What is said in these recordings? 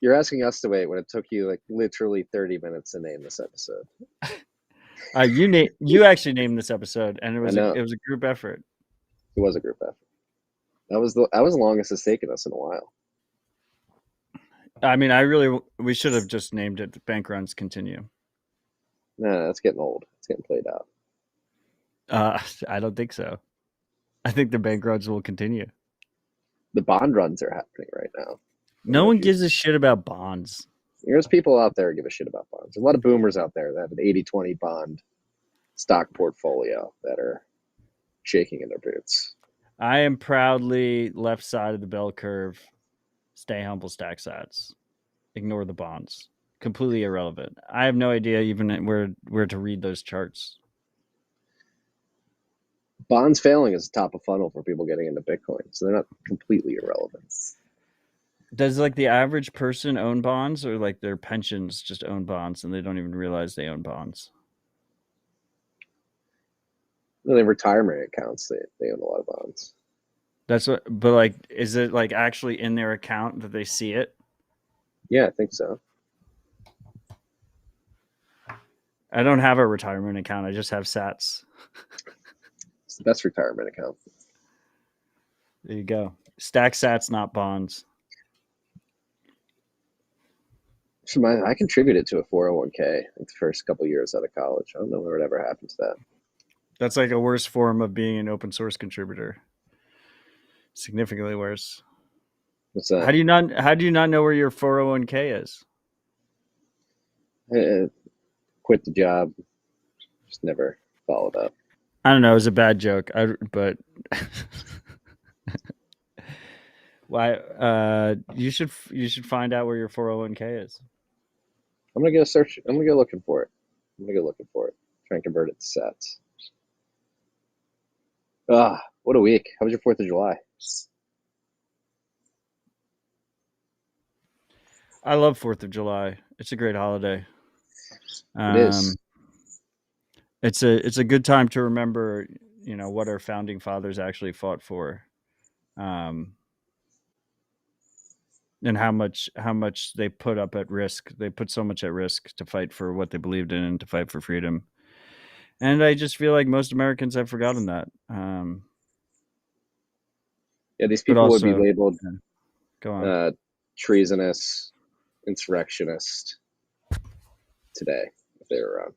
You're asking us to wait when it took you like literally 30 minutes to name this episode. You actually named this episode, and it I was know a group effort. it was a group effort. That was the longest it's taken us in a while. I mean, we should have just named it "Bank Runs Continue." Nah, that's getting old. It's getting played out. I don't think so. I think the bank runs will continue. The bond runs are happening right now. No one gives a shit about bonds. There's people out there who give a shit about bonds. There's a lot of boomers out there that have an 80-20 bond stock portfolio that are shaking in their boots. I am proudly left side of the bell curve. Stay humble, stack sats. Ignore the bonds. Completely irrelevant. I have no idea even where to read those charts. Bonds failing is top of funnel for people getting into Bitcoin, so they're not completely irrelevant. Does like the average person own bonds, or like their pensions just own bonds and they don't even realize they own bonds? They have retirement accounts. They own a lot of bonds. That's what, but like, is it like actually in their account that they see it? Yeah, I think so. I don't have a retirement account. I just have sats. It's the best retirement account. There you go. Stack sats, not bonds. So I contributed to a 401k like the first couple of years out of college. I don't know what ever happened to that. That's like a worse form of being an open source contributor. Significantly worse. What's that? How do you not know where your 401k is? Quit the job. Just never followed up. I don't know. It was a bad joke. But why? You should find out where your 401k is. I'm gonna go search. I'm gonna go looking for it. Try and convert it to sats. Ah, what a week. How was your 4th of July? I love 4th of July. It's a great holiday. It is. It's a good time to remember, what our founding fathers actually fought for, and how much they put up at risk. They put so much at risk to fight for what they believed in and to fight for freedom. And I just feel like most Americans have forgotten that. Yeah, these people would be labeled go on. Treasonous, insurrectionist today if they were around.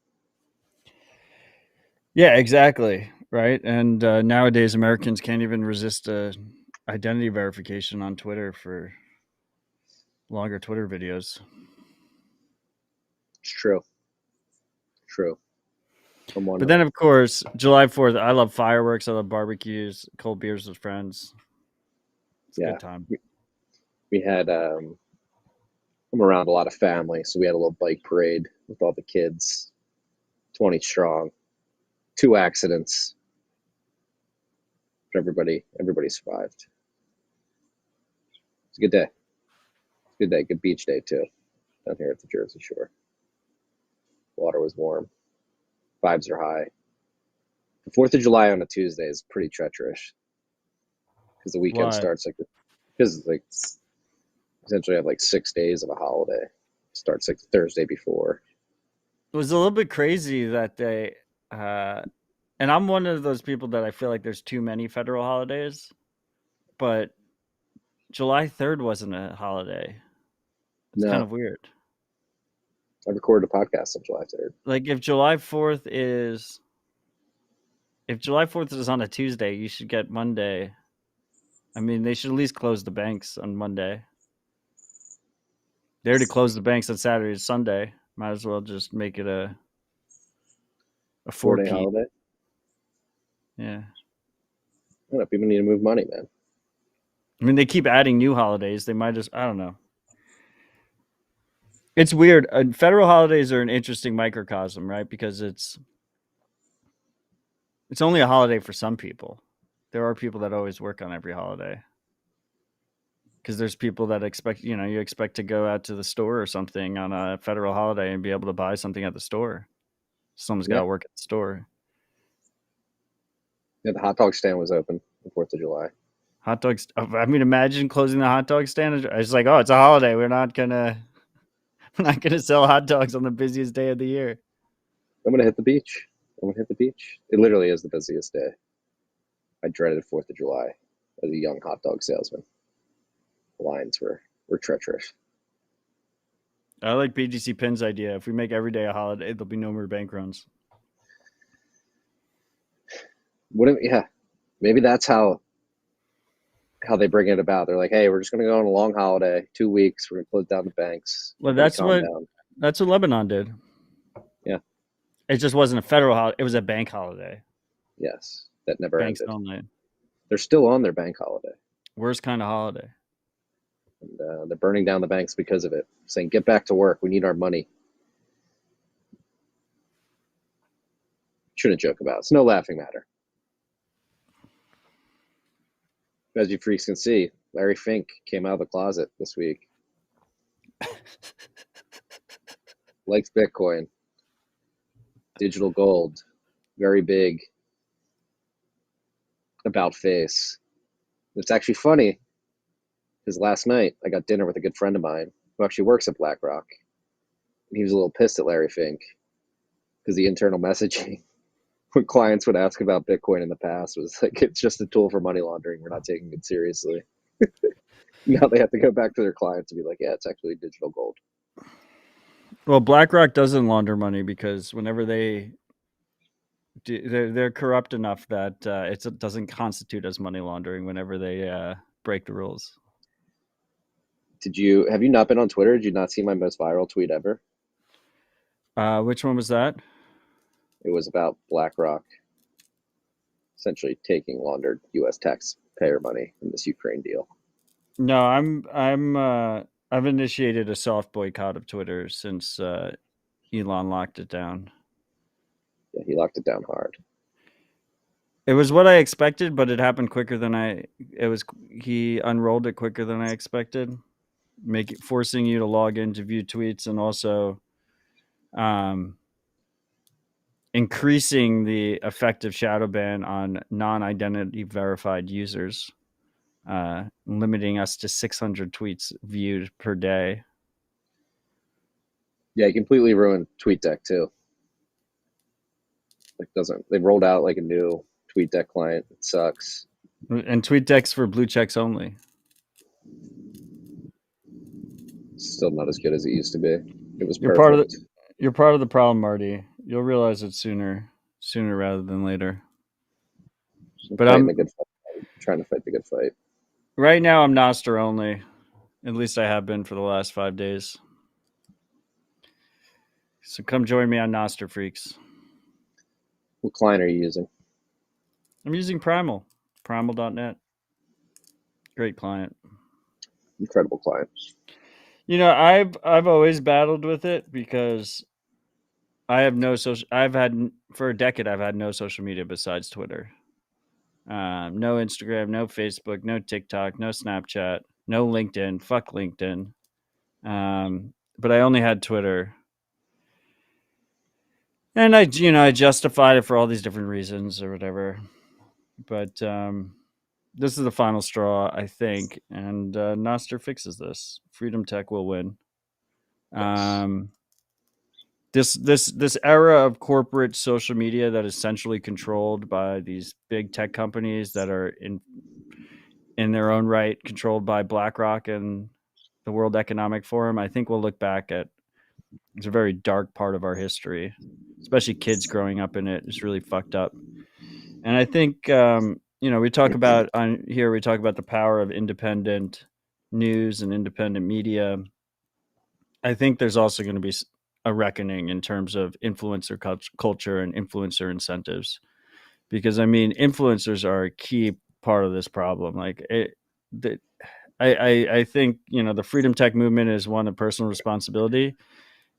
Yeah, exactly. Right. And nowadays, Americans can't even resist identity verification on Twitter for longer Twitter videos. It's true. But then, of course, July 4th, I love fireworks. I love barbecues, cold beers with friends. It's a good time. We had, I'm around a lot of family, so we had a little bike parade with all the kids, 20 strong, 2 accidents. But everybody survived. It's a good day. Good beach day too, down here at the Jersey Shore. Water was warm. Vibes are high. The 4th of July on a Tuesday is pretty treacherous because the weekend starts because essentially have 6 days of a holiday. It starts the Thursday before. It was a little bit crazy that they, and I'm one of those people that I feel like there's too many federal holidays, but July 3rd wasn't a holiday. It's kind of weird. I recorded a podcast on July 3rd. Like if July 4th is on a Tuesday, you should get Monday. I mean, they should at least close the banks on Monday. They already closed the banks on Saturday and Sunday. Might as well just make it a 4-day holiday. Yeah. I don't know, people need to move money, man. I mean, they keep adding new holidays. They might I don't know. It's weird. Federal holidays are an interesting microcosm, right? Because it's only a holiday for some people. There are people that always work on every holiday. Because there's people that expect, you expect to go out to the store or something on a federal holiday and be able to buy something at the store. Someone's got to work at the store. Yeah, the hot dog stand was open the 4th of July. Hot dogs. I mean, imagine closing the hot dog stand. It's like, oh, it's a holiday. We're not gonna sell hot dogs on the busiest day of the year. I'm gonna hit the beach. It literally is the busiest day. I dreaded 4th of July as a young hot dog salesman. The lines were treacherous. I like BGC Pin's idea. If we make every day a holiday, there'll be no more bank runs. Yeah, maybe that's how they bring it about. They're like, hey, we're just gonna go on a long holiday, 2 weeks. We're gonna close down the banks. Well, that's what Lebanon did. Yeah, it just wasn't a federal holiday. It was a bank holiday. Yes, that never Banks ended. only. They're still on their bank holiday. Worst kind of holiday. And they're burning down the banks because of it, saying, get back to work. We need our money. Shouldn't joke about it. It's no laughing matter. As you freaks can see, Larry Fink came out of the closet this week. Likes Bitcoin. Digital gold. Very big. About face. It's actually funny because last night I got dinner with a good friend of mine who actually works at BlackRock. And he was a little pissed at Larry Fink because the internal messaging when clients would ask about Bitcoin in the past was like, it's just a tool for money laundering. We're not taking it seriously. Now they have to go back to their clients and be like, yeah, it's actually digital gold. Well, BlackRock doesn't launder money because whenever they're corrupt enough that it doesn't constitute as money laundering whenever they break the rules. Have you not been on Twitter? Did you not see my most viral tweet ever? Which one was that? It was about BlackRock essentially taking laundered U.S. taxpayer money in this Ukraine deal. No, I've initiated a soft boycott of Twitter since Elon locked it down. Yeah, he locked it down hard. It was what I expected, but it happened quicker than he unrolled it quicker than I expected, forcing you to log in to view tweets, and also increasing the effective shadow ban on non-identity verified users, limiting us to 600 tweets viewed per day. Yeah, he completely ruined TweetDeck too. They've rolled out like a new TweetDeck client. It sucks. And TweetDeck's for blue checks only. Still not as good as it used to be. It was You're perfect. You're part of the problem, Marty. You'll realize it sooner rather than later. But I'm trying to fight the good fight. Right now I'm Nostr only. At least I have been for the last 5 days. So come join me on Nostr, freaks. What client are you using? I'm using Primal. Primal.net. Great client. Incredible client. You know, I've always battled with it because for a decade I've had no social media besides Twitter. No Instagram, no Facebook, no TikTok, no Snapchat, no LinkedIn. Fuck LinkedIn. But I only had Twitter. And I justified it for all these different reasons or whatever. But this is the final straw, I think. And Nostr fixes this. Freedom Tech will win. This era of corporate social media that is centrally controlled by these big tech companies that are in their own right controlled by BlackRock and the World Economic Forum, I think we'll look back at. It's a very dark part of our history, especially kids growing up in it. It's really fucked up. And I think we talk about the power of independent news and independent media. I think there's also going to be a reckoning in terms of influencer culture and influencer incentives, because I mean, influencers are a key part of this problem. Like I think, the freedom tech movement is one of personal responsibility,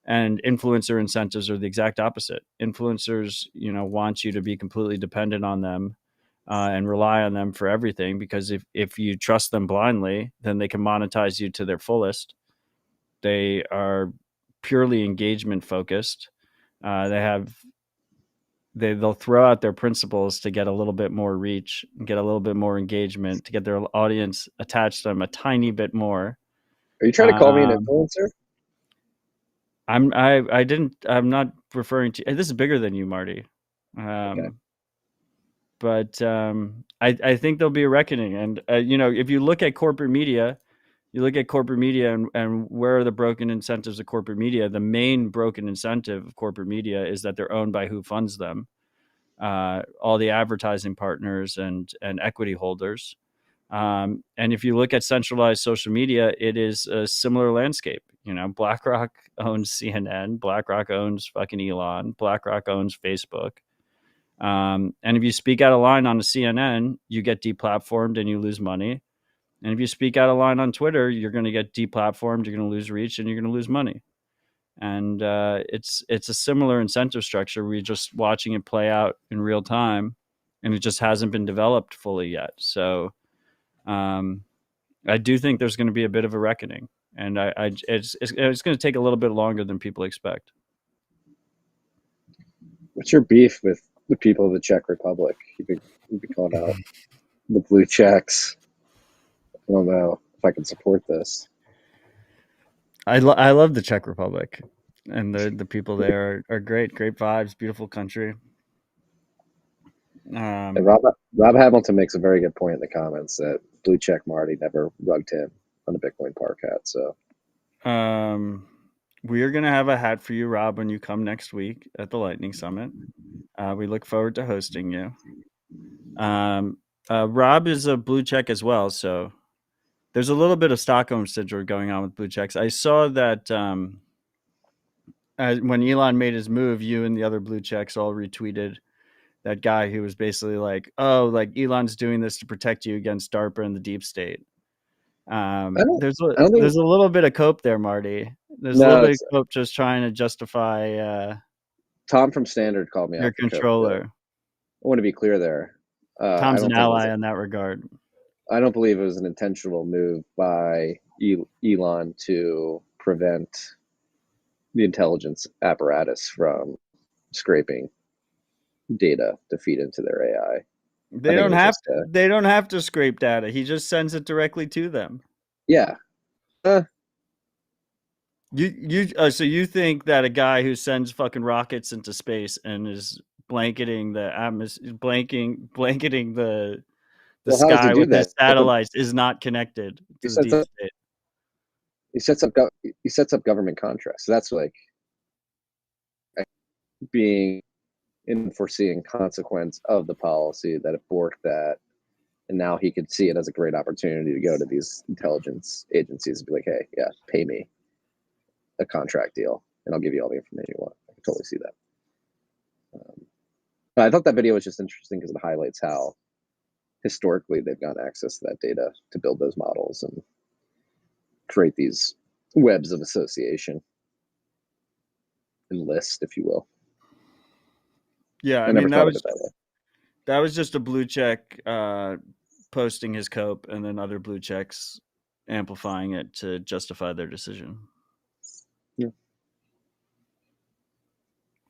and influencer incentives are the exact opposite. Influencers, want you to be completely dependent on them and rely on them for everything, because if you trust them blindly, then they can monetize you to their fullest. They are purely engagement focused. They have they'll throw out their principles to get a little bit more reach, get a little bit more engagement, to get their audience attached to them a tiny bit more. Are you trying to call me an influencer? I'm not referring to, this is bigger than you, Marty. Okay. But I think there'll be a reckoning. And, if you look at corporate media, and where are the broken incentives of corporate media? The main broken incentive of corporate media is that they're owned by who funds them. All the advertising partners and equity holders. And if you look at centralized social media, it is a similar landscape. BlackRock owns CNN, BlackRock owns fucking Elon, BlackRock owns Facebook. And if you speak out of line on the CNN, you get deplatformed and you lose money. And if you speak out of line on Twitter, you're going to get deplatformed, you're going to lose reach, and you're going to lose money. And it's a similar incentive structure. We're just watching it play out in real time, and it just hasn't been developed fully yet. So I do think there's going to be a bit of a reckoning, and it's going to take a little bit longer than people expect. What's your beef with the people of the Czech Republic? You've been calling out the blue checks. I don't know if I can support this. I love the Czech Republic, and the people there are great vibes, beautiful country. And Rob Hamilton makes a very good point in the comments that blue check Marty never rugged him on the Bitcoin park hat. So we are going to have a hat for you, Rob, when you come next week at the Lightning Summit. We look forward to hosting you. Rob is a blue check as well, so there's a little bit of Stockholm syndrome going on with blue checks. I saw that when Elon made his move, you and the other blue checks all retweeted that guy who was basically like, "Oh, like Elon's doing this to protect you against DARPA and the deep state." There's a little bit of cope there, Marty. There's a little bit of cope just trying to justify. Tom from Standard called me out. Your controller. I want to be clear there. Tom's an ally in that regard. I don't believe it was an intentional move by Elon to prevent the intelligence apparatus from scraping data to feed into their AI. They don't have to scrape data. He just sends it directly to them. Yeah. So you think that a guy who sends fucking rockets into space and is blanketing the atmosphere, blanketing the sky with his satellites is not connected to the deep state? He sets up government contracts. So that's like being in foreseeing consequence of the policy that it borked that, and now he could see it as a great opportunity to go to these intelligence agencies and be like, "Hey, yeah, pay me a contract deal, and I'll give you all the information you want." I can totally see that. But I thought that video was just interesting because it highlights how historically they've gotten access to that data to build those models and create these webs of association and list, if you will. Yeah, I mean, that was just a blue check posting his cope, and then other blue checks amplifying it to justify their decision. Yeah.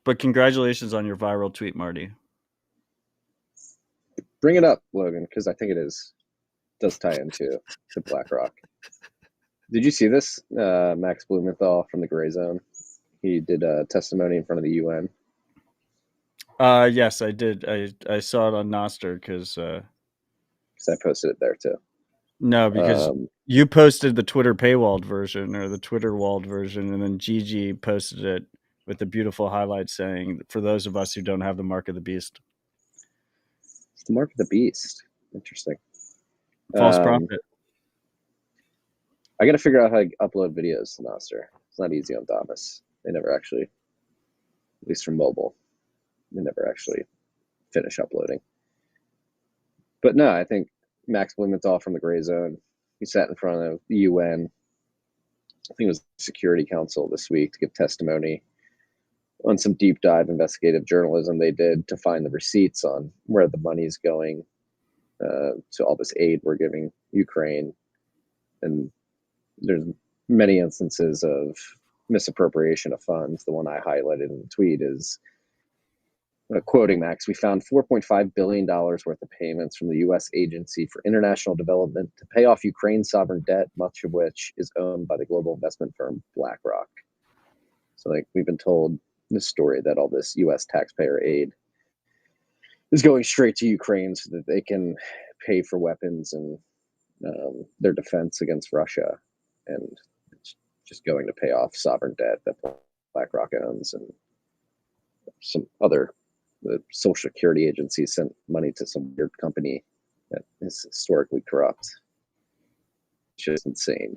But congratulations on your viral tweet, Marty. Bring it up, Logan, because I think it does tie into BlackRock. Did you see this? Max Blumenthal from the Gray Zone. He did a testimony in front of the UN. Yes, I did. I saw it on Nostr because I posted it there too. No, because you posted the Twitter paywalled version or the Twitter walled version, and then Gigi posted it with the beautiful highlight saying, "For those of us who don't have the mark of the beast." It's the mark of the beast. Interesting. False prophet. I got to figure out how to upload videos to Nostr. It's not easy on Damus. They never actually, at least from mobile, they never actually finish uploading. But no, I think Max Blumenthal from the Gray Zone, he sat in front of the UN, I think it was the Security Council this week, to give testimony on some deep dive investigative journalism they did to find the receipts on where the money's going to all this aid we're giving Ukraine. And there's many instances of misappropriation of funds. The one I highlighted in the tweet is Quoting Max, we found $4.5 billion worth of payments from the U.S. Agency for International Development to pay off Ukraine's sovereign debt, much of which is owned by the global investment firm BlackRock. So, like, we've been told this story that all this U.S. taxpayer aid is going straight to Ukraine so that they can pay for weapons and their defense against Russia, and it's just going to pay off sovereign debt that BlackRock owns, and some other. The Social Security Agency sent money to some weird company that is historically corrupt. It's just insane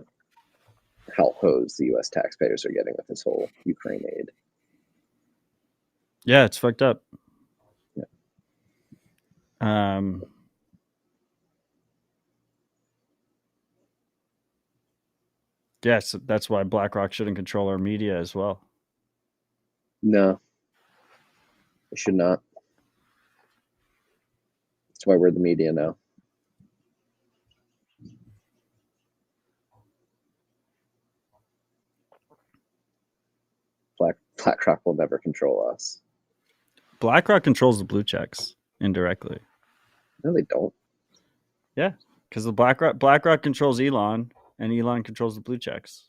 how hosed the U.S. taxpayers are getting with this whole Ukraine aid. Yeah, it's fucked up. Yeah. Yes, that's why BlackRock shouldn't control our media as well. No, it should not. That's why we're the media now. BlackRock will never control us. BlackRock controls the blue checks indirectly. No, they don't. Yeah, because the BlackRock controls Elon, and Elon controls the blue checks.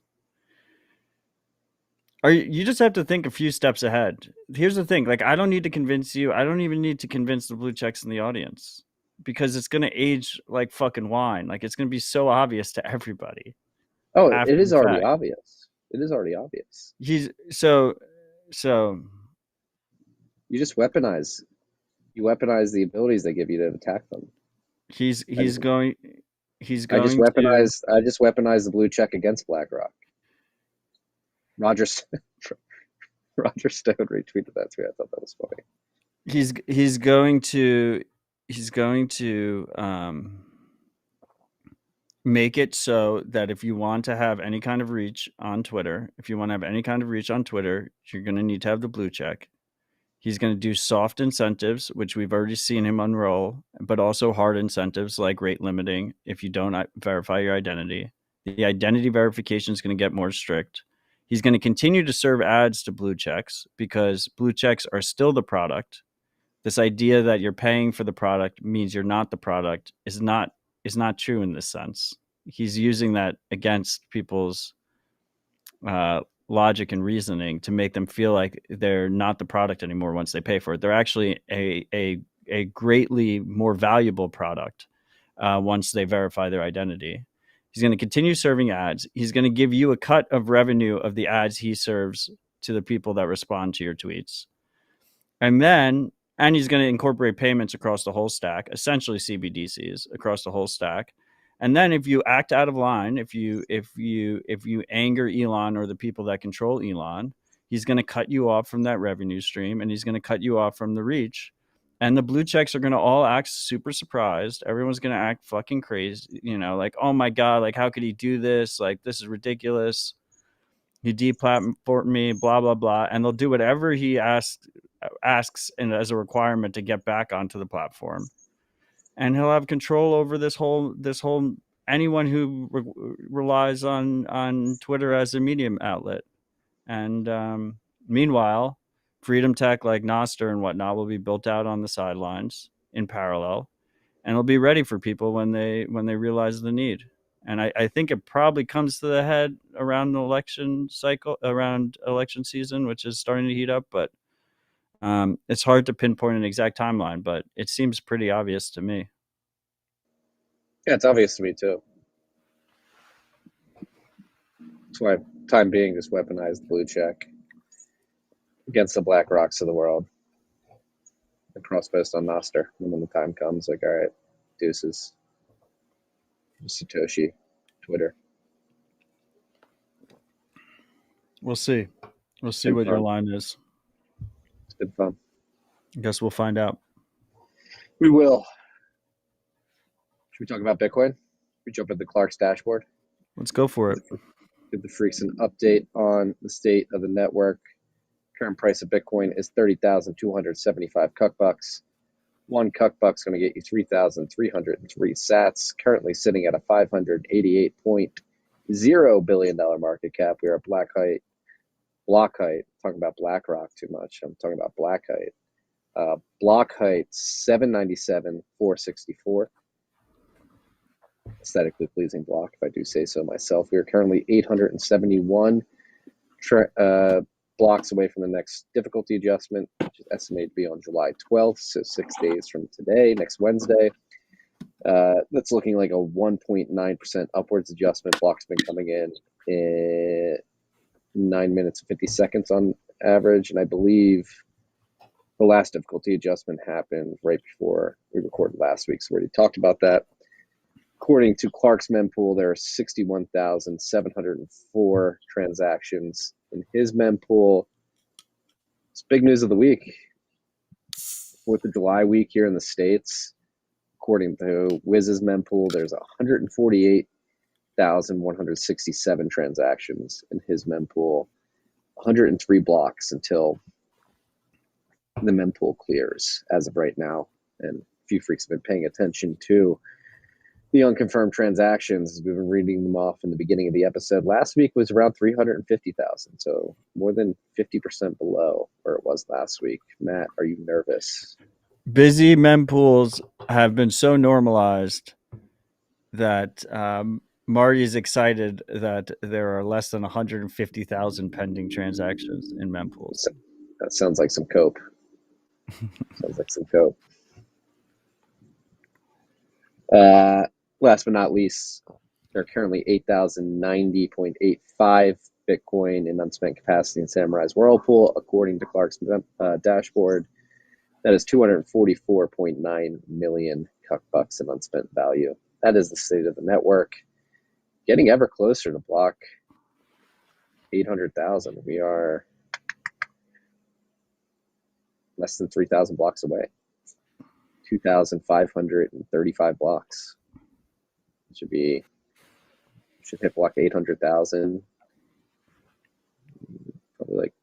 You just have to think a few steps ahead. Here's the thing: like, I don't need to convince you. I don't even need to convince the blue checks in the audience, because it's going to age like fucking wine. Like, it's going to be so obvious to everybody. Oh, it is already obvious. It is already obvious. So you just weaponize the abilities they give you to attack them. I just weaponized the blue check against BlackRock. Roger Stone retweeted that tweet. I thought that was funny. He's going to make it so that if you want to have any kind of reach on Twitter, you're going to need to have the blue check. He's going to do soft incentives, which we've already seen him unroll, but also hard incentives like rate limiting if you don't verify your identity. The identity verification is going to get more strict. He's going to continue to serve ads to blue checks because blue checks are still the product. This idea that you're paying for the product means you're not the product is not true in this sense. He's using that against people's logic and reasoning to make them feel like they're not the product anymore once they pay for it. They're actually a greatly more valuable product once they verify their identity. He's going to continue serving ads. He's going to give you a cut of revenue of the ads he serves to the people that respond to your tweets. And he's going to incorporate payments across the whole stack, essentially CBDCs across the whole stack. And then if you act out of line, if you anger Elon or the people that control Elon, he's going to cut you off from that revenue stream, and he's going to cut you off from the reach. And the blue checks are going to all act super surprised. Everyone's going to act fucking crazy, like, oh my God, like, how could he do this? Like, this is ridiculous. He deplatformed me, blah, blah, blah. And they'll do whatever he asks and as a requirement to get back onto the platform. And he'll have control over this whole anyone who relies on Twitter as a medium outlet. And meanwhile, freedom tech like Nostr and whatnot will be built out on the sidelines in parallel, and it'll be ready for people when they realize the need. And I think it probably comes to the head around the election cycle, around election season, which is starting to heat up. But it's hard to pinpoint an exact timeline, but it seems pretty obvious to me. Yeah, it's obvious to me too. That's why, time being, just weaponize the blue check against the BlackRocks of the world. And cross-post on Nostr. And when the time comes, like, all right, deuces. Satoshi, Twitter. We'll see. We'll see what your line is. It's been fun. I guess we'll find out. We will. Should we talk about Bitcoin? We jump at the Clark's dashboard. Let's go for it. Give the freaks an update on the state of the network. Current price of Bitcoin is 30,275 cuck-bucks. One cuck-buck's going to get you 3,303 sats. Currently sitting at a $588.0 billion market cap. We are at Blockite. Talking about BlackRock too much. I'm talking about Blackite. Block height 797, 464. Aesthetically pleasing block, if I do say so myself. We are currently 871 blocks away from the next difficulty adjustment, which is estimated to be on July 12th, so 6 days from today, next Wednesday. That's looking like a 1.9% upwards adjustment. Blocks have been coming in 9 minutes and 50 seconds on average, and I believe the last difficulty adjustment happened right before we recorded last week, so we already talked about that. According to Clark's mempool, there are 61,704 transactions in his mempool. It's big news of the week. 4th of July week here in the States. According to Wiz's mempool, there's 148,167 transactions in his mempool. 103 blocks until the mempool clears as of right now. And a few freaks have been paying attention to the unconfirmed transactions. We've been reading them off in the beginning of the episode. Last week was around 350,000, so more than 50% below where it was last week. Matt, are you nervous? Busy mempools have been so normalized that Marty's excited that there are less than 150,000 pending transactions in mempools. That sounds like some cope. Sounds like some cope. Last but not least, there are currently 8,090.85 Bitcoin in unspent capacity in Samurai's Whirlpool, according to Clark's dashboard. That is 244.9 million cuck bucks in unspent value. That is the state of the network. Getting ever closer to block 800,000. We are less than 3,000 blocks away. 2,535 blocks. Should hit block 800,000 probably like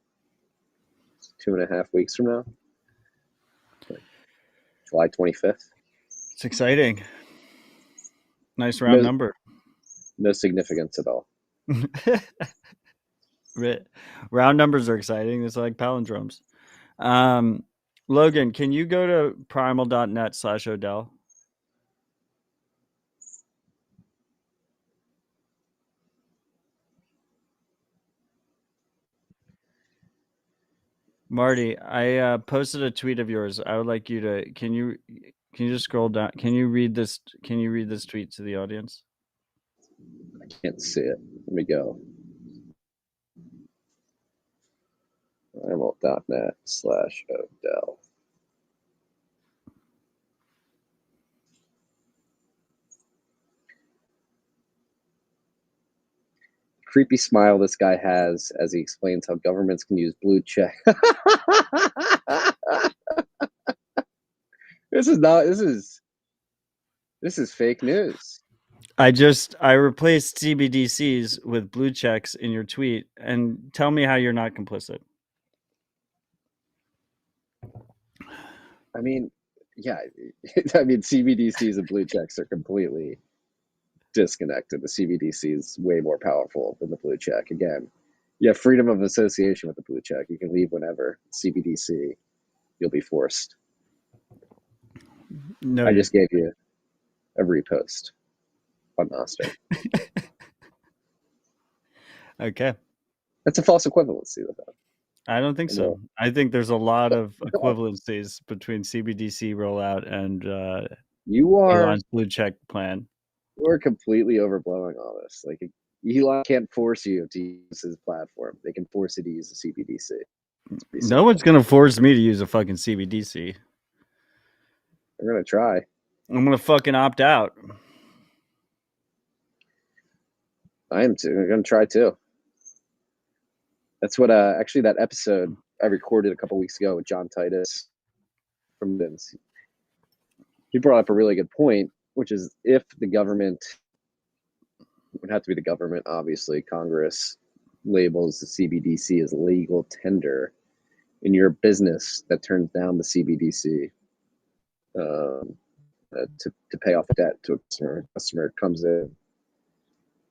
2.5 weeks from now, July 25th. It's exciting. Nice round number. No significance at all. Round numbers are exciting. It's like palindromes. Logan, can you go to primal.net/Odell? Marty, I posted a tweet of yours. I would like you to. Can you just scroll down? Can you read this? Can you read this tweet to the audience? I can't see it. Let me go. Primal.net/Odell. Creepy smile this guy has as he explains how governments can use Bluecheck. This is fake news. I replaced CBDCs with Bluechecks in your tweet, and tell me how you're not complicit. I mean, yeah, CBDCs and Bluechecks are completely disconnected. The CBDC is way more powerful than the Bluecheck. Again, you have freedom of association with the Bluecheck. You can leave whenever. CBDC, you'll be forced. No, I just gave you a repost on Nostr. Okay. That's a false equivalency, though. I don't think so. I think there's a lot of equivalencies between CBDC rollout and Elon's Bluecheck plan. We're completely overblowing all this. Like, Elon can't force you to use his platform. They can force you to use the CBDC. No one's going to force me to use a fucking CBDC. We're going to try. I'm going to fucking opt out. I am too. I'm going to try too. That's what, actually, that episode I recorded a couple weeks ago with John Titus from Vince. He brought up a really good point, which is if the government, it would have to be the government, obviously, Congress labels the CBDC as legal tender in your business that turns down the CBDC to pay off a debt to a customer. Customer comes in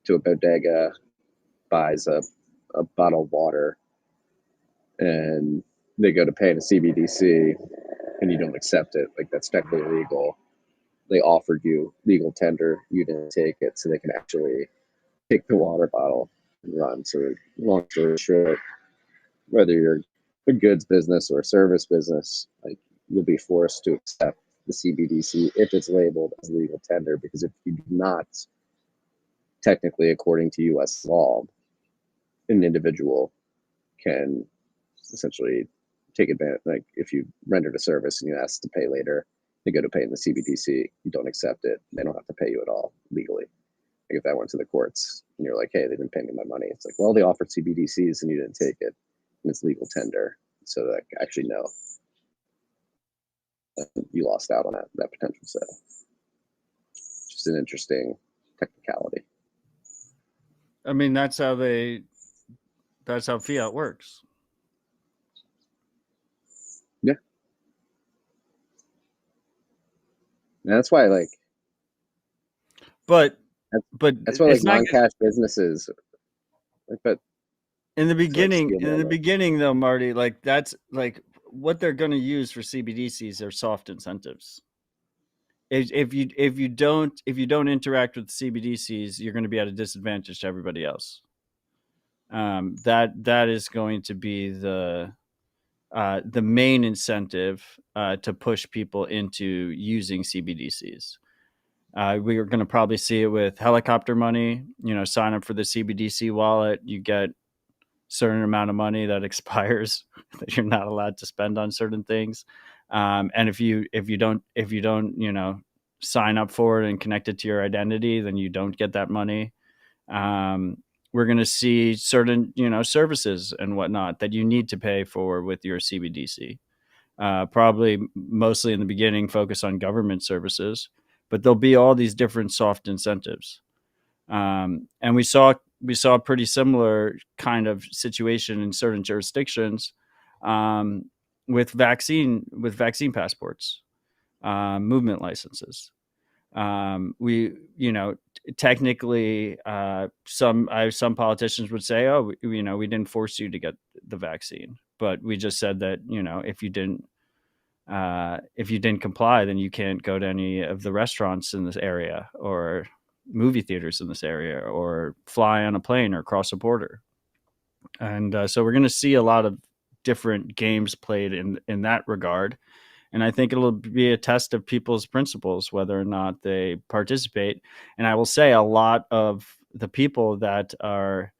to a bodega, buys a bottle of water, and they go to pay in a CBDC, and you don't accept it, like that's technically illegal. They offered you legal tender, you didn't take it, so they can actually take the water bottle and run. So long story short, whether you're a goods business or a service business, like you'll be forced to accept the CBDC if it's labeled as legal tender, because if you do not, technically according to US law, an individual can essentially take advantage. Like if you rendered a service and you ask to pay later, they go to pay in the CBDC, you don't accept it, they don't have to pay you at all legally. Like if that went to the courts and you're like, hey, they didn't pay me my money, it's like, well, they offered CBDCs and you didn't take it, and it's legal tender. So like, actually, no, you lost out on that potential sale. Just an interesting technicality. I mean, that's how fiat works. Yeah. And that's why, like, but that's why, like, non-cash businesses, like, but in the beginning though, Marty, like that's like what they're going to use for CBDCs are soft incentives. If you don't interact with CBDCs, you're going to be at a disadvantage to everybody else. That is going to be the main incentive to push people into using CBDCs. We are going to probably see it with helicopter money. Sign up for the CBDC wallet, you get certain amount of money that expires that you're not allowed to spend on certain things. And if you don't sign up for it and connect it to your identity, then you don't get that money. We're going to see certain, services and whatnot that you need to pay for with your CBDC. Probably mostly in the beginning, focus on government services, but there'll be all these different soft incentives. And we saw a pretty similar kind of situation in certain jurisdictions with vaccine passports, movement licenses. Technically, some politicians would say, oh, we didn't force you to get the vaccine, but we just said that, if you didn't comply, then you can't go to any of the restaurants in this area or movie theaters in this area or fly on a plane or cross a border. And so we're going to see a lot of different games played in that regard. And I think it'll be a test of people's principles, whether or not they participate. And I will say a lot of the people that are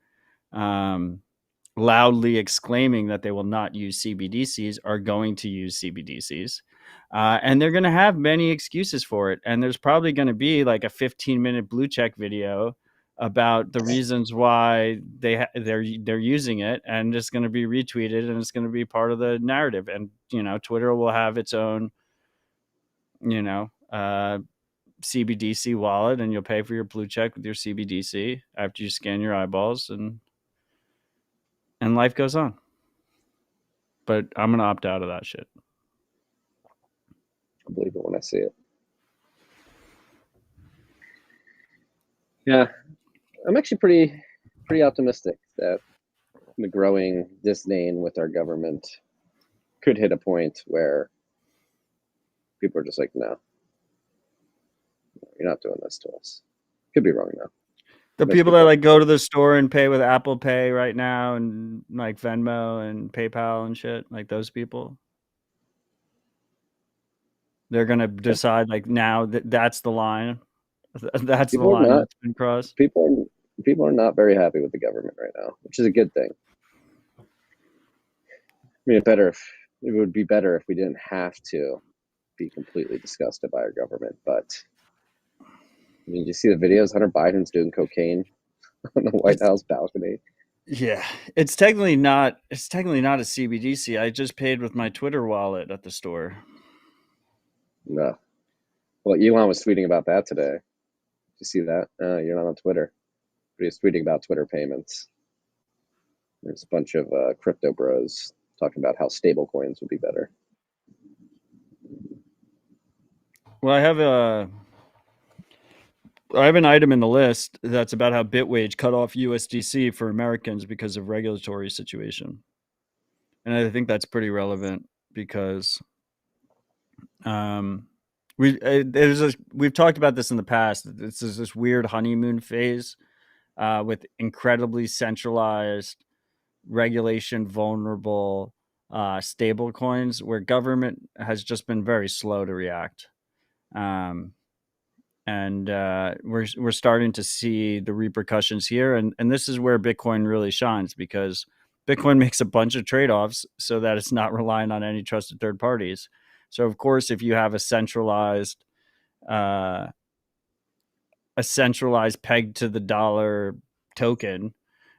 loudly exclaiming that they will not use CBDCs are going to use CBDCs. And they're going to have many excuses for it. And there's probably going to be like a 15-minute Bluecheck video about the reasons why they're using it, and it's going to be retweeted and it's going to be part of the narrative. And Twitter will have its own CBDC wallet, and you'll pay for your Bluecheck with your CBDC after you scan your eyeballs, and life goes on. But I'm going to opt out of that shit. I believe it when I see it. Yeah, I'm actually pretty optimistic that the growing disdain with our government could hit a point where people are just like, no, you're not doing this to us. Could be wrong though. The people that like go to the store and pay with Apple Pay right now, and like Venmo and PayPal and shit, like those people, they're gonna decide like now that's the line. That's the line that's been crossed. People are not very happy with the government right now, which is a good thing. I mean, it would be better if we didn't have to be completely disgusted by our government. But I mean, you see the videos? Hunter Biden's doing cocaine on the White House balcony. Yeah, it's technically not a CBDC. I just paid with my Twitter wallet at the store. No. Well, Elon was tweeting about that today. Did you see that? You're not on Twitter. But he's tweeting about Twitter payments. There's a bunch of crypto bros talking about how stable coins would be better. Well, I have an item in the list that's about how Bitwage cut off USDC for Americans because of regulatory situation. And I think that's pretty relevant because We've talked about this in the past. This is this weird honeymoon phase with incredibly centralized, regulation vulnerable stable coins where government has just been very slow to react. Um, and we're starting to see the repercussions here, and this is where Bitcoin really shines, because Bitcoin makes a bunch of trade-offs so that it's not relying on any trusted third parties. So of course, if you have uh, a centralized peg to the dollar token,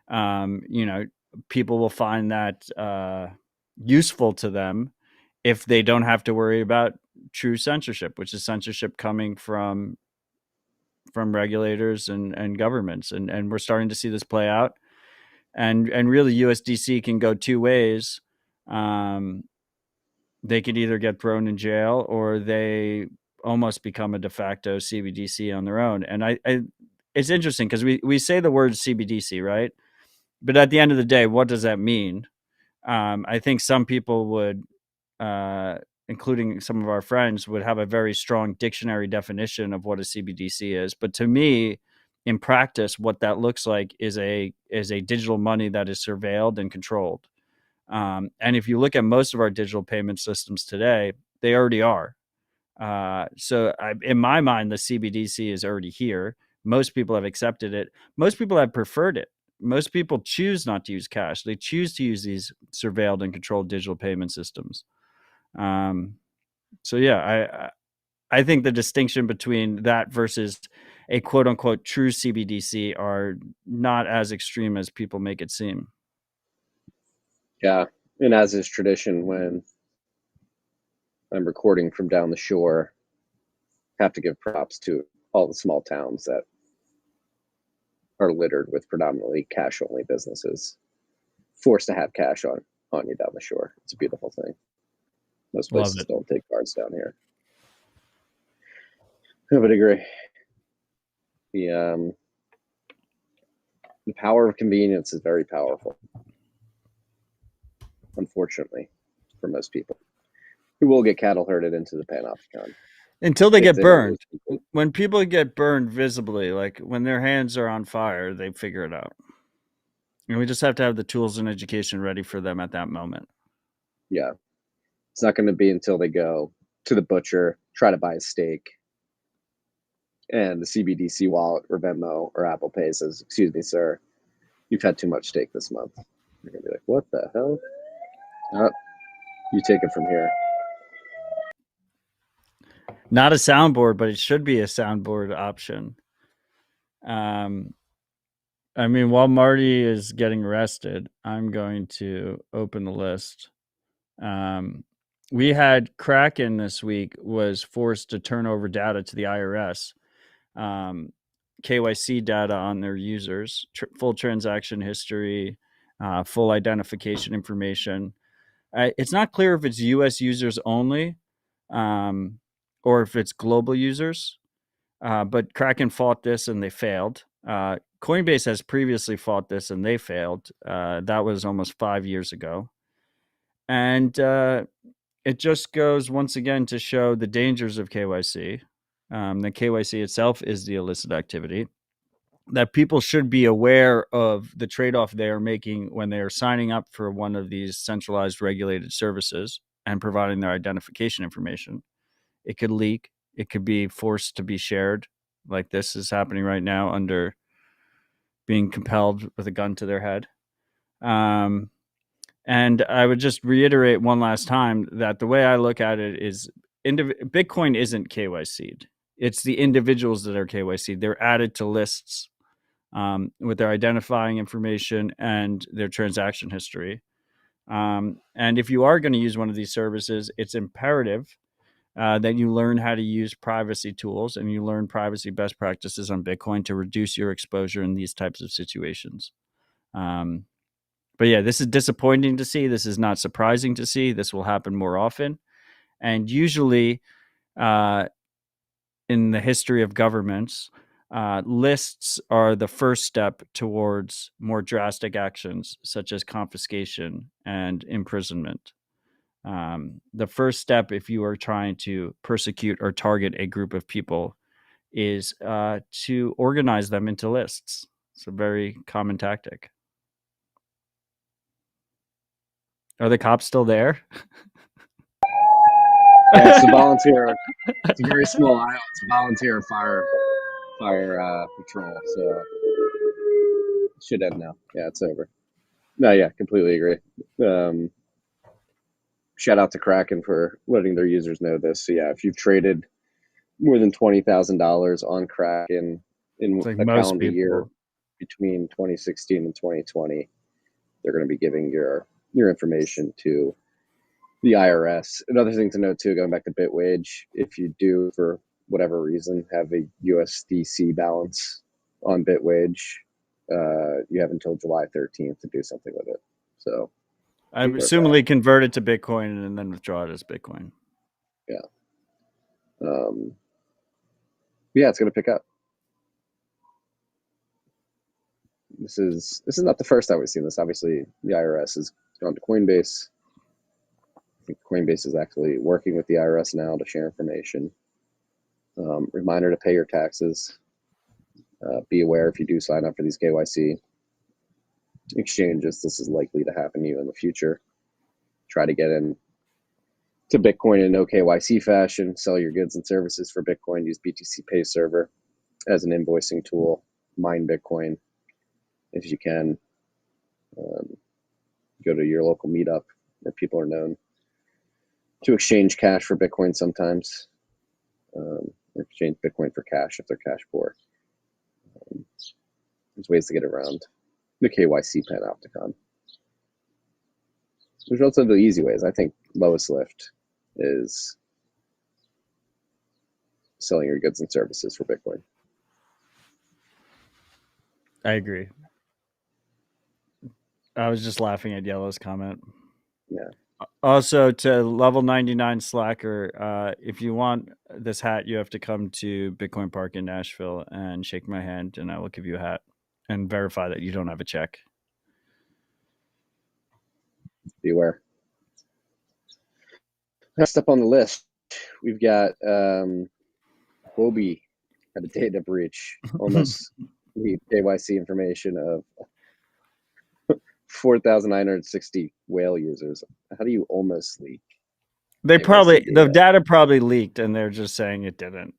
you know, people will find that useful to them if they don't have to worry about true censorship, which is censorship coming from regulators and governments, and we're starting to see this play out, and really USDC can go two ways. They could either get thrown in jail, or they almost become a de facto CBDC on their own. And I it's interesting because we say the word CBDC, right? But at the end of the day, what does that mean? I think some people would, including some of our friends, would have a very strong dictionary definition of what a CBDC is. But to me, in practice, what that looks like is a digital money that is surveilled and controlled. And if you look at most of our digital payment systems today, they already are. In my mind, the CBDC is already here. Most people have accepted it. Most people have preferred it. Most people choose not to use cash. They choose to use these surveilled and controlled digital payment systems. So yeah, I think the distinction between that versus a quote unquote true CBDC are not as extreme as people make it seem. Yeah, and as is tradition, when I'm recording from down the shore, have to give props to all the small towns that are littered with predominantly cash only businesses, forced to have cash on you down the shore. It's a beautiful thing. Most places don't take cards down here. I would agree. The power of convenience is very powerful, unfortunately, for most people who will get cattle herded into the Panopticon. Until they get burned. When people get burned visibly, like when their hands are on fire, they figure it out. And we just have to have the tools and education ready for them at that moment. Yeah. It's not going to be until they go to the butcher, try to buy a steak, and the CBDC wallet or Venmo or Apple Pay says, "Excuse me, sir, you've had too much steak this month." You're going to be like, "What the hell?" You take it from here. Not a soundboard, but it should be a soundboard option. I mean, while Marty is getting arrested, I'm going to open the list. We had Kraken this week was forced to turn over data to the IRS, KYC data on their users, full transaction history, full identification information. It's not clear if it's U.S. users only, or if it's global users. But Kraken fought this and they failed. Coinbase has previously fought this and they failed. That was almost 5 years ago. And it just goes once again to show the dangers of KYC. The KYC itself is the illicit activity. That people should be aware of the trade-off they are making when they are signing up for one of these centralized regulated services and providing their identification information. It could leak. It could be forced to be shared, like this is happening right now, under being compelled with a gun to their head. And I would just reiterate one last time that the way I look at it is Bitcoin isn't KYC'd. It's the individuals that are KYC'd. They're added to lists with their identifying information and their transaction history. And if you are going to use one of these services, it's imperative that you learn how to use privacy tools and you learn privacy best practices on Bitcoin to reduce your exposure in these types of situations. But yeah, this is disappointing to see. This is not surprising to see. This will happen more often. And usually in the history of governments, lists are the first step towards more drastic actions such as confiscation and imprisonment. The first step, if you are trying to persecute or target a group of people, is to organize them into lists. It's a very common tactic. Are the cops still there? Yeah, it's a volunteer. It's a very small island. It's a volunteer fire patrol. So it should end now. Yeah, it's over. No, yeah, completely agree. Shout out to Kraken for letting their users know this. So yeah, if you've traded more than $20,000 on Kraken in It's like a most calendar people. year between 2016 and 2020, they're going to be giving your information to the IRS. Another thing to note too, going back to Bitwage, if you do for whatever reason have a USDC balance on Bitwage, you have until July 13th to do something with it. So I'm assumingly convert it to Bitcoin and then withdraw it as Bitcoin. Yeah. Yeah, it's going to pick up. This is not the first time we've seen this. Obviously, the IRS has gone to Coinbase. I think Coinbase is actually working with the IRS now to share information. Reminder to pay your taxes. Be aware if you do sign up for these KYC exchanges, this is likely to happen to you in the future. Try to get in to Bitcoin in no KYC fashion. Sell your goods and services for Bitcoin. Use BTC Pay Server as an invoicing tool. Mine Bitcoin if you can. Go to your local meetup where people are known to exchange cash for Bitcoin sometimes. Or exchange Bitcoin for cash if they're cash poor. There's ways to get around the KYC panopticon. There's relatively easy ways. I think lowest lift is selling your goods and services for Bitcoin. I agree. I was just laughing at Yellow's comment. Yeah. Also, to level 99 Slacker, if you want this hat, you have to come to Bitcoin Park in Nashville and shake my hand, and I will give you a hat and verify that you don't have a check. Beware. Next up on the list, we've got Houbi had a data breach, almost leaked KYC information of 4,960 whale users. How do you almost leak? They KYC probably data? the data probably leaked, and they're just saying it didn't.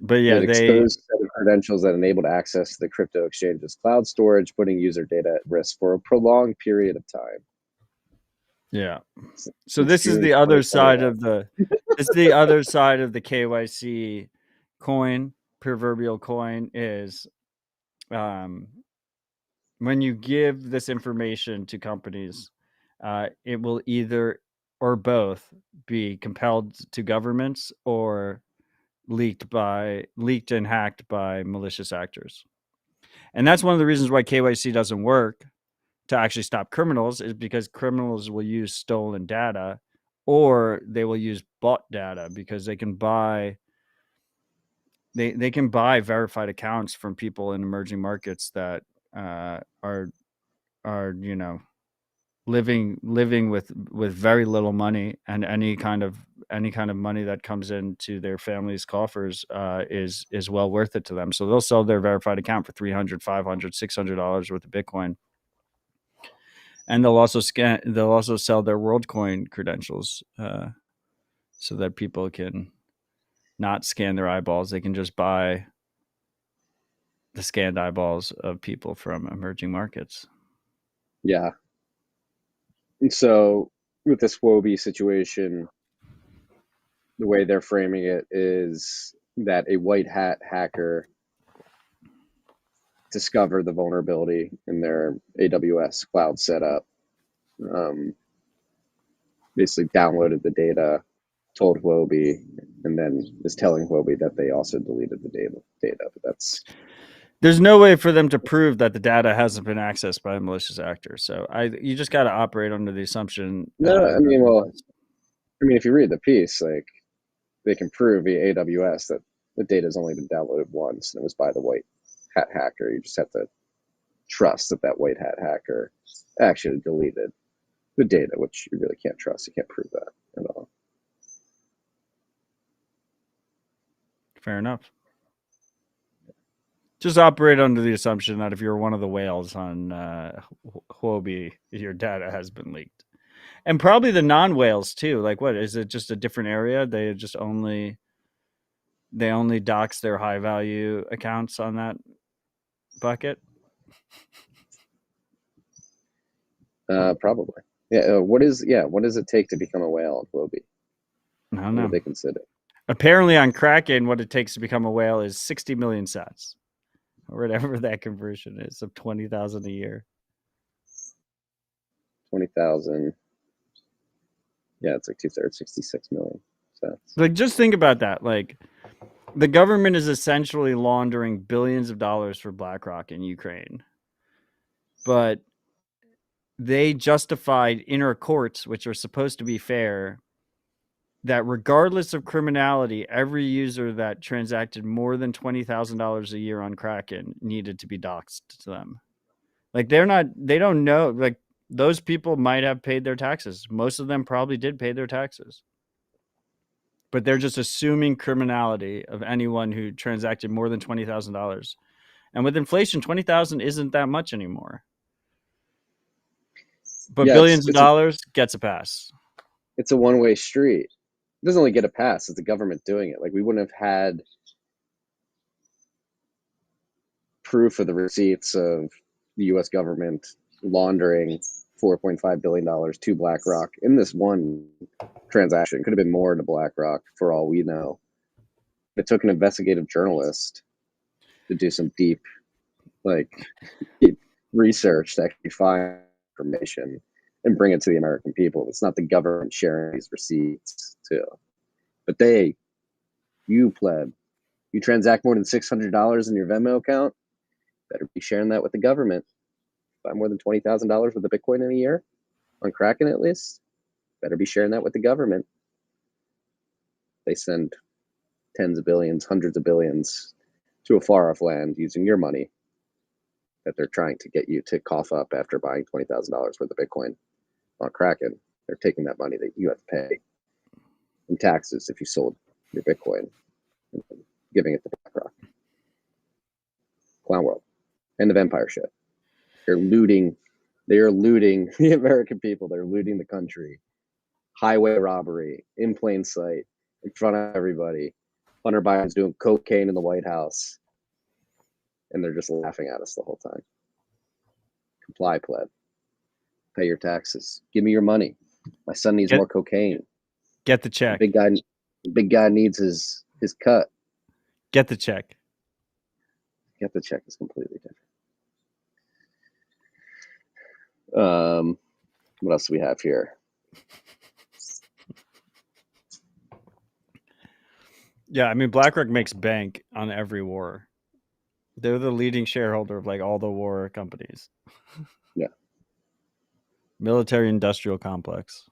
But yeah, It exposed a set of credentials that enabled access to the crypto exchange's cloud storage, putting user data at risk for a prolonged period of time. Yeah. So Since this is June the other side 2021. of the it's the other side of the KYC coin, proverbial coin, is when you give this information to companies, it will either or both be compelled to governments or leaked and hacked by malicious actors. And that's one of the reasons why KYC doesn't work to actually stop criminals, is because criminals will use stolen data, or they will use bought data, because they can buy verified accounts from people in emerging markets that are living with very little money, and any kind of money that comes into their family's coffers is well worth it to them. So they'll sell their verified account for $300, $500, $600 worth of Bitcoin. And they'll also sell their WorldCoin credentials, so that people can not scan their eyeballs. They can just buy the scanned eyeballs of people from emerging markets. Yeah. And so with this Houbi situation, the way they're framing it is that a white hat hacker discovered the vulnerability in their AWS cloud setup, basically downloaded the data, told Houbi, and then is telling Houbi that they also deleted the data. But there's no way for them to prove that the data hasn't been accessed by a malicious actor. So you just got to operate under the assumption. No, I mean, if you read the piece, like, they can prove via AWS that the data has only been downloaded once, and it was by the white hat hacker. You just have to trust that white hat hacker actually deleted the data, which you really can't trust. You can't prove that at all. Fair enough. Just operate under the assumption that if you're one of the whales on Houbi, your data has been leaked. And probably the non-whales too. Like, what is it? Just a different area? They only dox their high value accounts on that bucket. Probably. Yeah. What does it take to become a whale on Houbi? I don't know. What do they consider? Apparently on Kraken, what it takes to become a whale is 60 million sats, or whatever that conversion is of 20,000 a year. 20,000. Yeah, it's like 2/3, 66 million sats. Like, just think about that. Like, the government is essentially laundering billions of dollars for BlackRock in Ukraine, but they justified inner courts, which are supposed to be fair, that regardless of criminality, every user that transacted more than $20,000 a year on Kraken needed to be doxxed to them. Like, they don't know. Like, those people might have paid their taxes. Most of them probably did pay their taxes. But they're just assuming criminality of anyone who transacted more than $20,000. And with inflation, $20,000 isn't that much anymore. But yeah, billions of dollars gets a pass. It's a one-way street. It doesn't only get a pass, it's the government doing it. Like, we wouldn't have had proof of the receipts of the U.S. government laundering $4.5 billion to BlackRock in this one transaction. Could have been more to BlackRock for all we know. It took an investigative journalist to do some deep research to actually find information and bring it to the American people. It's not the government sharing these receipts too. But you pleb, you transact more than $600 in your Venmo account, better be sharing that with the government. Buy more than $20,000 with a Bitcoin in a year, on Kraken at least, better be sharing that with the government. They send tens of billions, hundreds of billions to a far off land using your money that they're trying to get you to cough up after buying $20,000 worth of Bitcoin on Kraken. They're taking that money that you have to pay in taxes if you sold your Bitcoin and giving it to BlackRock. Clown world. End of empire shit. They're looting the American people. They're looting the country. Highway robbery in plain sight, in front of everybody. Hunter Biden's doing cocaine in the White House. And they're just laughing at us the whole time. Comply, pleb. Pay your taxes. Give me your money. My son needs more cocaine. Get the check. The big guy needs his cut. Get the check. Get the check is completely different. What else do we have here? Yeah, I mean, BlackRock makes bank on every war. They're the leading shareholder of like all the war companies. Yeah. Military industrial complex.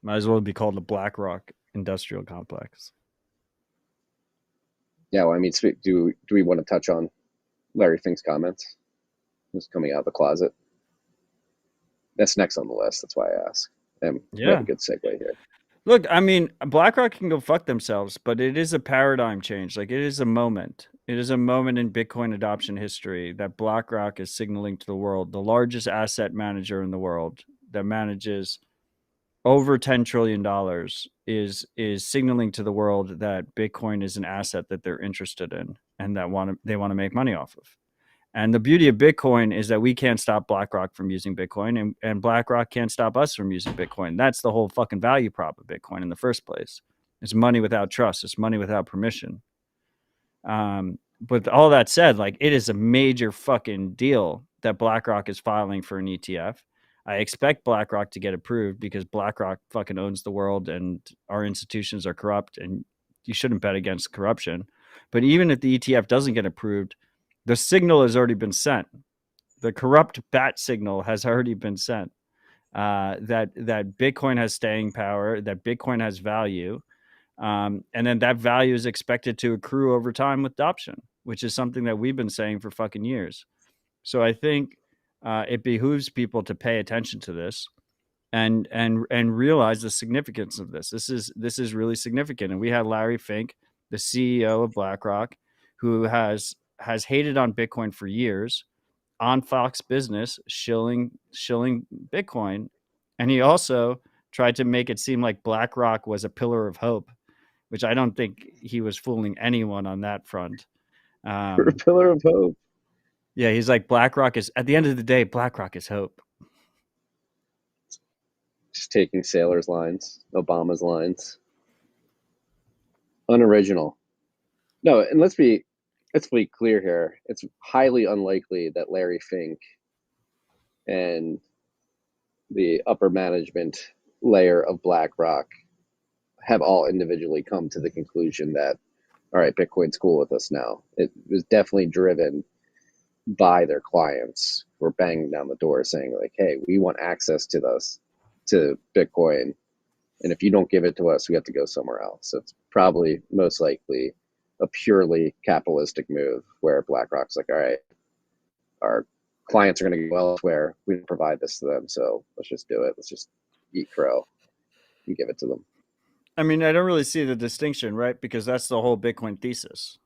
Might as well be called the BlackRock industrial complex. Yeah, well, I mean, do we want to touch on Larry Fink's comments? Just coming out of the closet. That's next on the list. That's why I asked. And we have a good segue here. Look, I mean, BlackRock can go fuck themselves, but it is a paradigm change. Like, it is a moment. It is a moment in Bitcoin adoption history that BlackRock is signaling to the world, the largest asset manager in the world that manages over $10 trillion is signaling to the world that Bitcoin is an asset that they're interested in and that they want to make money off of. And the beauty of Bitcoin is that we can't stop BlackRock from using Bitcoin, and BlackRock can't stop us from using Bitcoin. That's the whole fucking value prop of Bitcoin in the first place. It's money without trust. It's money without permission. But all that said, like, it is a major fucking deal that BlackRock is filing for an ETF. I expect BlackRock to get approved because BlackRock fucking owns the world and our institutions are corrupt, and you shouldn't bet against corruption. But even if the ETF doesn't get approved, the signal has already been sent. The corrupt bat signal has already been sent that Bitcoin has staying power, that Bitcoin has value, and then that value is expected to accrue over time with adoption, which is something that we've been saying for fucking years. So I think it behooves people to pay attention to this and realize the significance of this. This is really significant. And we had Larry Fink, the CEO of BlackRock, who has hated on Bitcoin for years, on Fox Business, shilling Bitcoin, and he also tried to make it seem like BlackRock was a pillar of hope, which I don't think he was fooling anyone on that front. For a pillar of hope. Yeah, he's like, BlackRock is, at the end of the day, BlackRock is hope. Just taking Sailor's lines, Obama's lines. Unoriginal. No, and let's be clear here. It's highly unlikely that Larry Fink and the upper management layer of BlackRock have all individually come to the conclusion that, all right, Bitcoin's cool with us now. It was definitely driven by their clients who were banging down the door saying like, hey, we want access to Bitcoin. And if you don't give it to us, we have to go somewhere else. So it's probably most likely a purely capitalistic move where BlackRock's like, all right, our clients are going to go elsewhere. We didn't provide this to them. So let's just do it. Let's just eat crow and give it to them. I mean, I don't really see the distinction, right? Because that's the whole Bitcoin thesis,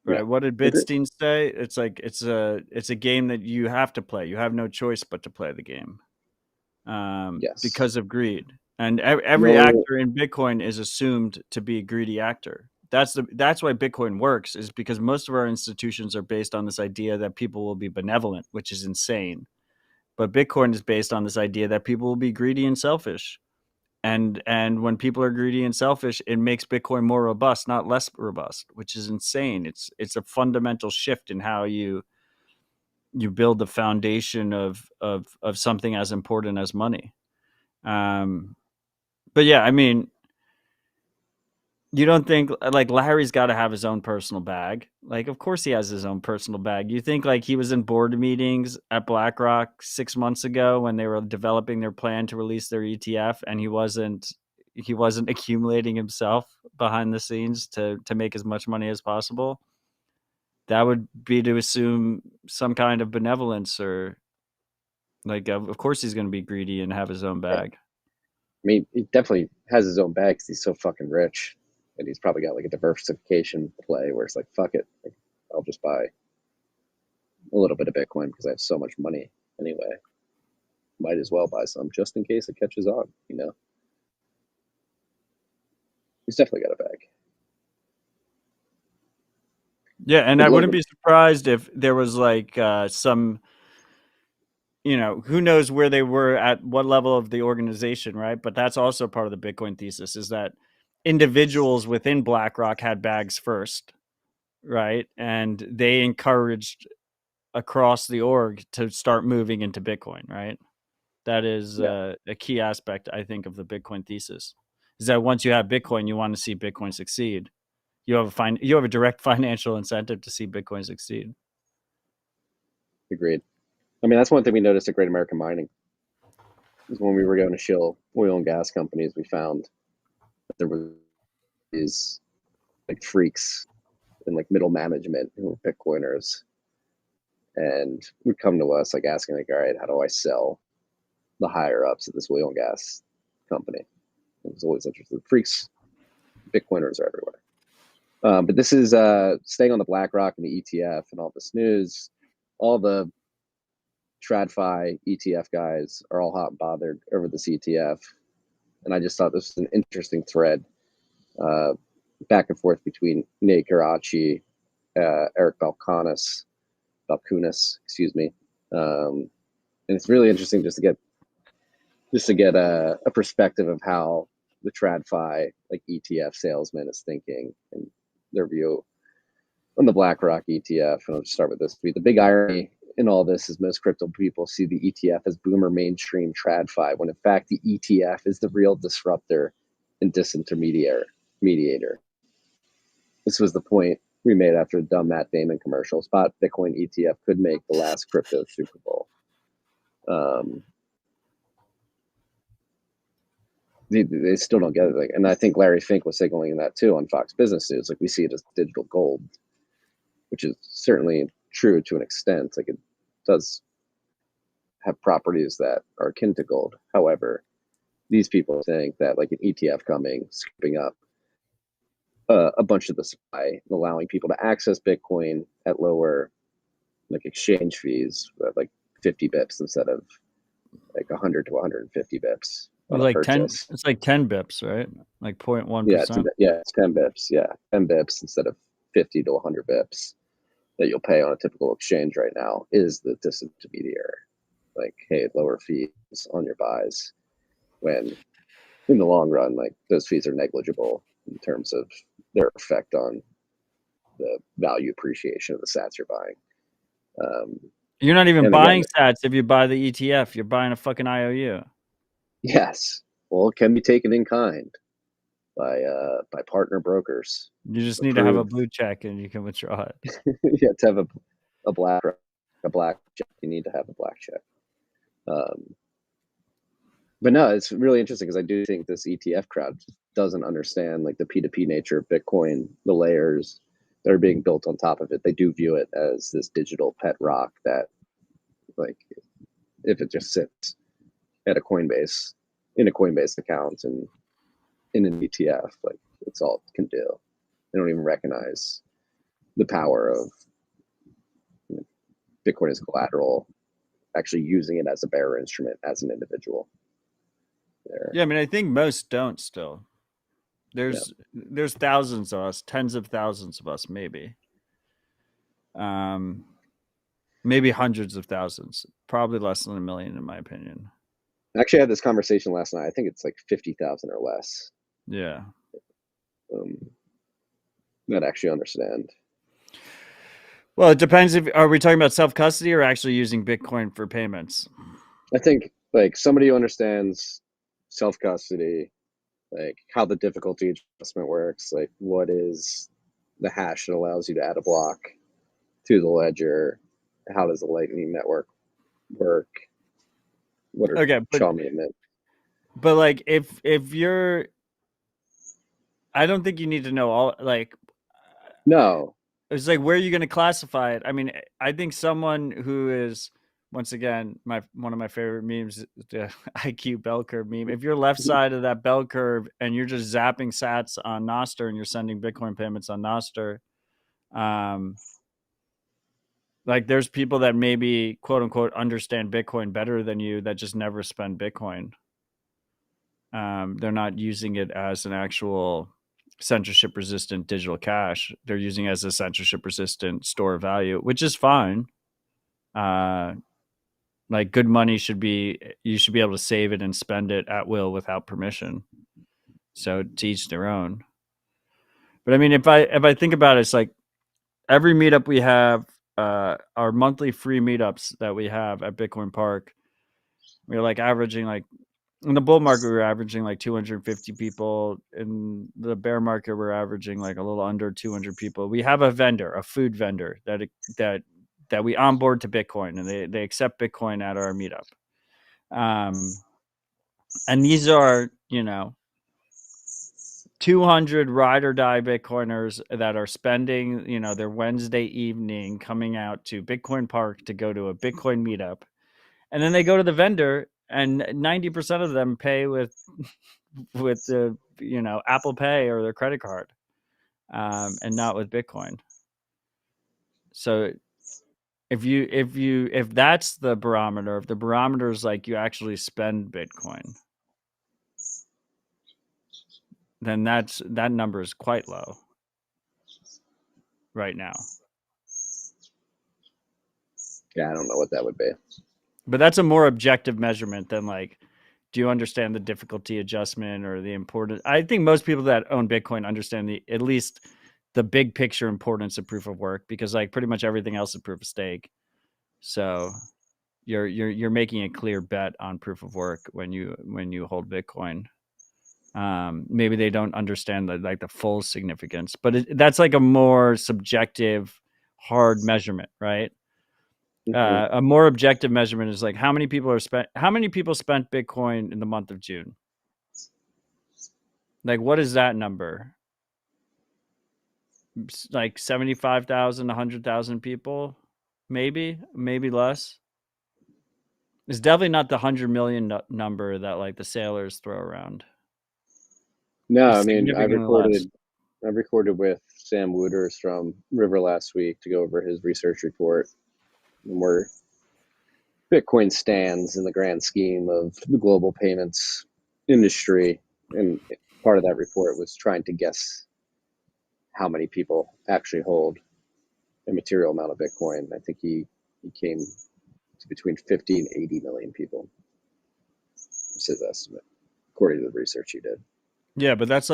right? Yeah. What did Bitstein say? It's like it's a game that you have to play. You have no choice but to play the game, Yes. because of greed. And every actor in Bitcoin is assumed to be a greedy actor. That's why Bitcoin works, is because most of our institutions are based on this idea that people will be benevolent, which is insane. But Bitcoin is based on this idea that people will be greedy and selfish. And when people are greedy and selfish, it makes Bitcoin more robust, not less robust, which is insane. It's a fundamental shift in how you build the foundation of something as important as money. But yeah, I mean, you don't think like Larry's got to have his own personal bag? Like, of course he has his own personal bag. You think like he was in board meetings at BlackRock 6 months ago when they were developing their plan to release their ETF, and he wasn't accumulating himself behind the scenes to make as much money as possible? That would be to assume some kind of benevolence, or like, of course he's going to be greedy and have his own bag. I mean, he definitely has his own bag because he's so fucking rich. And he's probably got like a diversification play where it's like, fuck it, like, I'll just buy a little bit of Bitcoin because I have so much money anyway. Might as well buy some just in case it catches on, you know? He's definitely got a bag. Yeah, and I wouldn't be surprised if there was like some, who knows where they were at what level of the organization, right? But that's also part of the Bitcoin thesis, is that individuals within BlackRock had bags first, right? And they encouraged across the org to start moving into Bitcoin, right? That is a key aspect, I think, of the Bitcoin thesis, is that once you have Bitcoin, you want to see Bitcoin succeed. You have a direct financial incentive to see Bitcoin succeed. Agreed. I mean, that's one thing we noticed at Great American Mining. Is when we were going to shill oil and gas companies, we found that there were these like freaks in like middle management who were Bitcoiners, and would come to us like asking like, all right, how do I sell the higher ups at this oil and gas company? It was always interesting. Freaks, Bitcoiners are everywhere. But this is staying on the BlackRock and the ETF and all this news. All the TradFi ETF guys are all hot and bothered over this ETF. And I just thought this was an interesting thread back and forth between Nate Geraci, Eric Balkunas, excuse me. And it's really interesting just to get a perspective of how the TradFi like ETF salesman is thinking and their view on the BlackRock ETF. And I'll just start with this tweet. The big irony in all this is most crypto people see the ETF as boomer mainstream TradFi, when in fact the ETF is the real disruptor and disintermediator. This was the point we made after the dumb Matt Damon commercial. Spot Bitcoin ETF could make the last crypto Super Bowl. They still don't get it. Like, and I think Larry Fink was signaling that too on Fox Business News. Like, we see it as digital gold, which is certainly true to an extent. Like, it does have properties that are akin to gold. However, these people think that like an ETF coming, scooping up a bunch of the supply, and allowing people to access Bitcoin at lower like exchange fees, like 50 bips instead of like 100 to 150 bips on a Like 10, purchase. it's like 10 bips, right? Like 0.1%. It's 10 bips. Yeah, 10 bips instead of 50 to 100 bips that you'll pay on a typical exchange right now is the disintermediary. Like, hey, lower fees on your buys, when in the long run, like those fees are negligible in terms of their effect on the value appreciation of the sats you're buying. You're not even and buying again, sats if you buy the ETF. You're buying a fucking IOU. yes, well, it can be taken in kind by partner brokers. You just need to have a Approved. blue check and you can withdraw it. You have to have a black check. You need to have a black check. But no, it's really interesting because I do think this ETF crowd doesn't understand like the P2P nature of Bitcoin, the layers that are being built on top of it. They do view it as this digital pet rock that, like, if it just sits at a Coinbase, in a Coinbase account and in an ETF, like, it's all it can do. They don't even recognize the power of Bitcoin as collateral, actually using it as a bearer instrument as an individual. Yeah, I mean, I think most don't still. There's thousands of us, tens of thousands of us, maybe. Maybe hundreds of thousands, probably less than 1 million in my opinion. I actually had this conversation last night. I think it's like 50,000 or less. Yeah. That actually understand. Well, it depends. Are we talking about self-custody or actually using Bitcoin for payments? I think like somebody who understands self-custody, like how the difficulty adjustment works, like what is the hash that allows you to add a block to the ledger, how does the Lightning Network work, what are Xiaomi emit. But like if you're, I don't think you need to know all, like, no, it's like, where are you going to classify it? I mean, I think someone who is, once again, one of my favorite memes, the IQ bell curve meme. If you're left side of that bell curve and you're just zapping sats on Nostr and you're sending Bitcoin payments on Nostr, like there's people that maybe quote unquote understand Bitcoin better than you that just never spend Bitcoin. They're not using it as an actual censorship resistant digital cash. They're using it as a censorship resistant store of value, which is fine. Like good money you should be able to save it and spend it at will without permission. So to each their own. But I mean, if I think about it, it's like every meetup we have, our monthly free meetups that we have at Bitcoin Park, we're like averaging, like, in the bull market, we were averaging like 250 people. In the bear market, we're averaging like a little under 200 people. We have a food vendor that we onboard to Bitcoin, and they accept Bitcoin at our meetup. And these are, 200 ride or die Bitcoiners that are spending, their Wednesday evening coming out to Bitcoin Park to go to a Bitcoin meetup. And then they go to the vendor, and 90% of them pay with the Apple Pay or their credit card, and not with Bitcoin. So if that's the barometer, if the barometer is like you actually spend Bitcoin, then that number is quite low right now. Yeah, I don't know what that would be. But that's a more objective measurement than like, do you understand the difficulty adjustment or the importance? I think most people that own Bitcoin understand at least the big picture importance of proof of work, because like pretty much everything else is proof of stake. So you're making a clear bet on proof of work when you hold Bitcoin. Maybe they don't understand the full significance, but that's like a more subjective, hard measurement, right? A more objective measurement is like how many people spent Bitcoin in the month of June. Like, what is that number? Like 75,000, 100,000 people. maybe less. It's definitely not the 100 million number that like the sailors throw around. No, It's I mean, significantly less. I recorded with Sam Wooters from River last week to go over his research report, and where Bitcoin stands in the grand scheme of the global payments industry. And part of that report was trying to guess how many people actually hold a material amount of Bitcoin. I think he came to between 50 and 80 million people. That's his estimate, according to the research he did. Yeah, but that's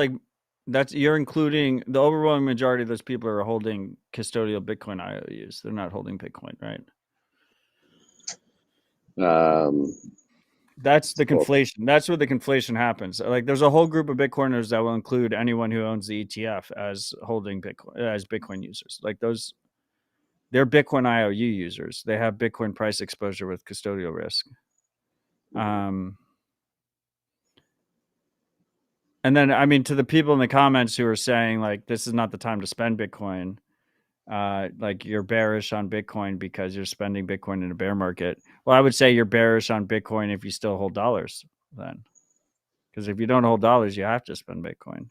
you're including the overwhelming majority of those people are holding custodial Bitcoin IOUs. They're not holding Bitcoin, right? That's the Well, conflation. That's where the conflation happens. Like, there's a whole group of Bitcoiners that will include anyone who owns the ETF as holding Bitcoin as Bitcoin users. Like those, they're Bitcoin IOU users. They have Bitcoin price exposure with custodial risk. And then, I mean, to the people in the comments who are saying like this is not the time to spend Bitcoin, like you're bearish on Bitcoin because you're spending Bitcoin in a bear market. Well, I would say you're bearish on Bitcoin if you still hold dollars then. Because if you don't hold dollars, you have to spend Bitcoin.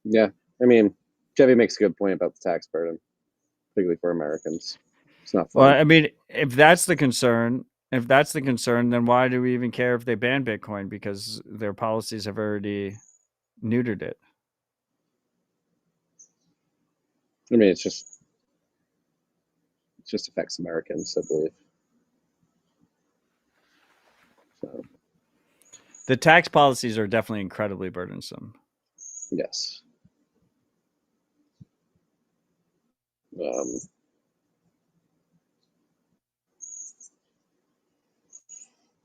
yeah, I mean, Chevy makes a good point about the tax burden, particularly for Americans. It's not fun. Well, I mean, if that's the concern, then why do we even care if they ban Bitcoin? Because their policies have already neutered it. I mean, it just affects Americans, I believe. So, The tax policies are definitely incredibly burdensome. yes.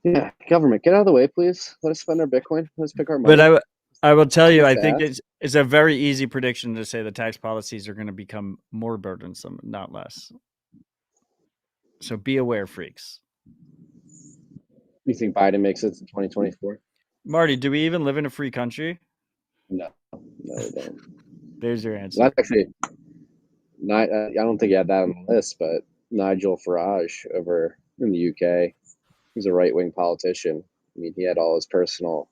Yeah, government, get out of the way, please. Let us spend our Bitcoin. Let's pick our money. But I will tell Too you, much I to think ask. it's a very easy prediction to say the tax policies are going to become more burdensome, not less. So be aware, freaks. You think Biden makes it to 2024? Marty, do we even live in a free country? No, no, we don't. There's your Well, answer. that's actually not. I don't think he had that on the list, but Nigel Farage over in the UK, he's a right-wing politician. I mean, he had all his personal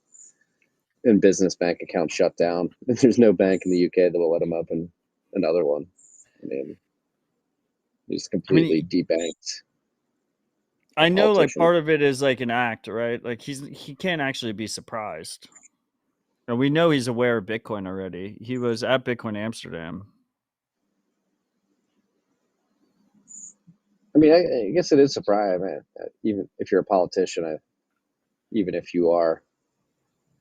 and business bank accounts shut down. There's no bank in the UK that will let him open another one. I mean, he's I mean, completely debanked a I know like politician. part of it is like an act, right? Like he can't actually be surprised. And we know he's aware of Bitcoin already. He was at Bitcoin Amsterdam. I mean, I guess it is surprising. I mean, even if you're a politician, even if you are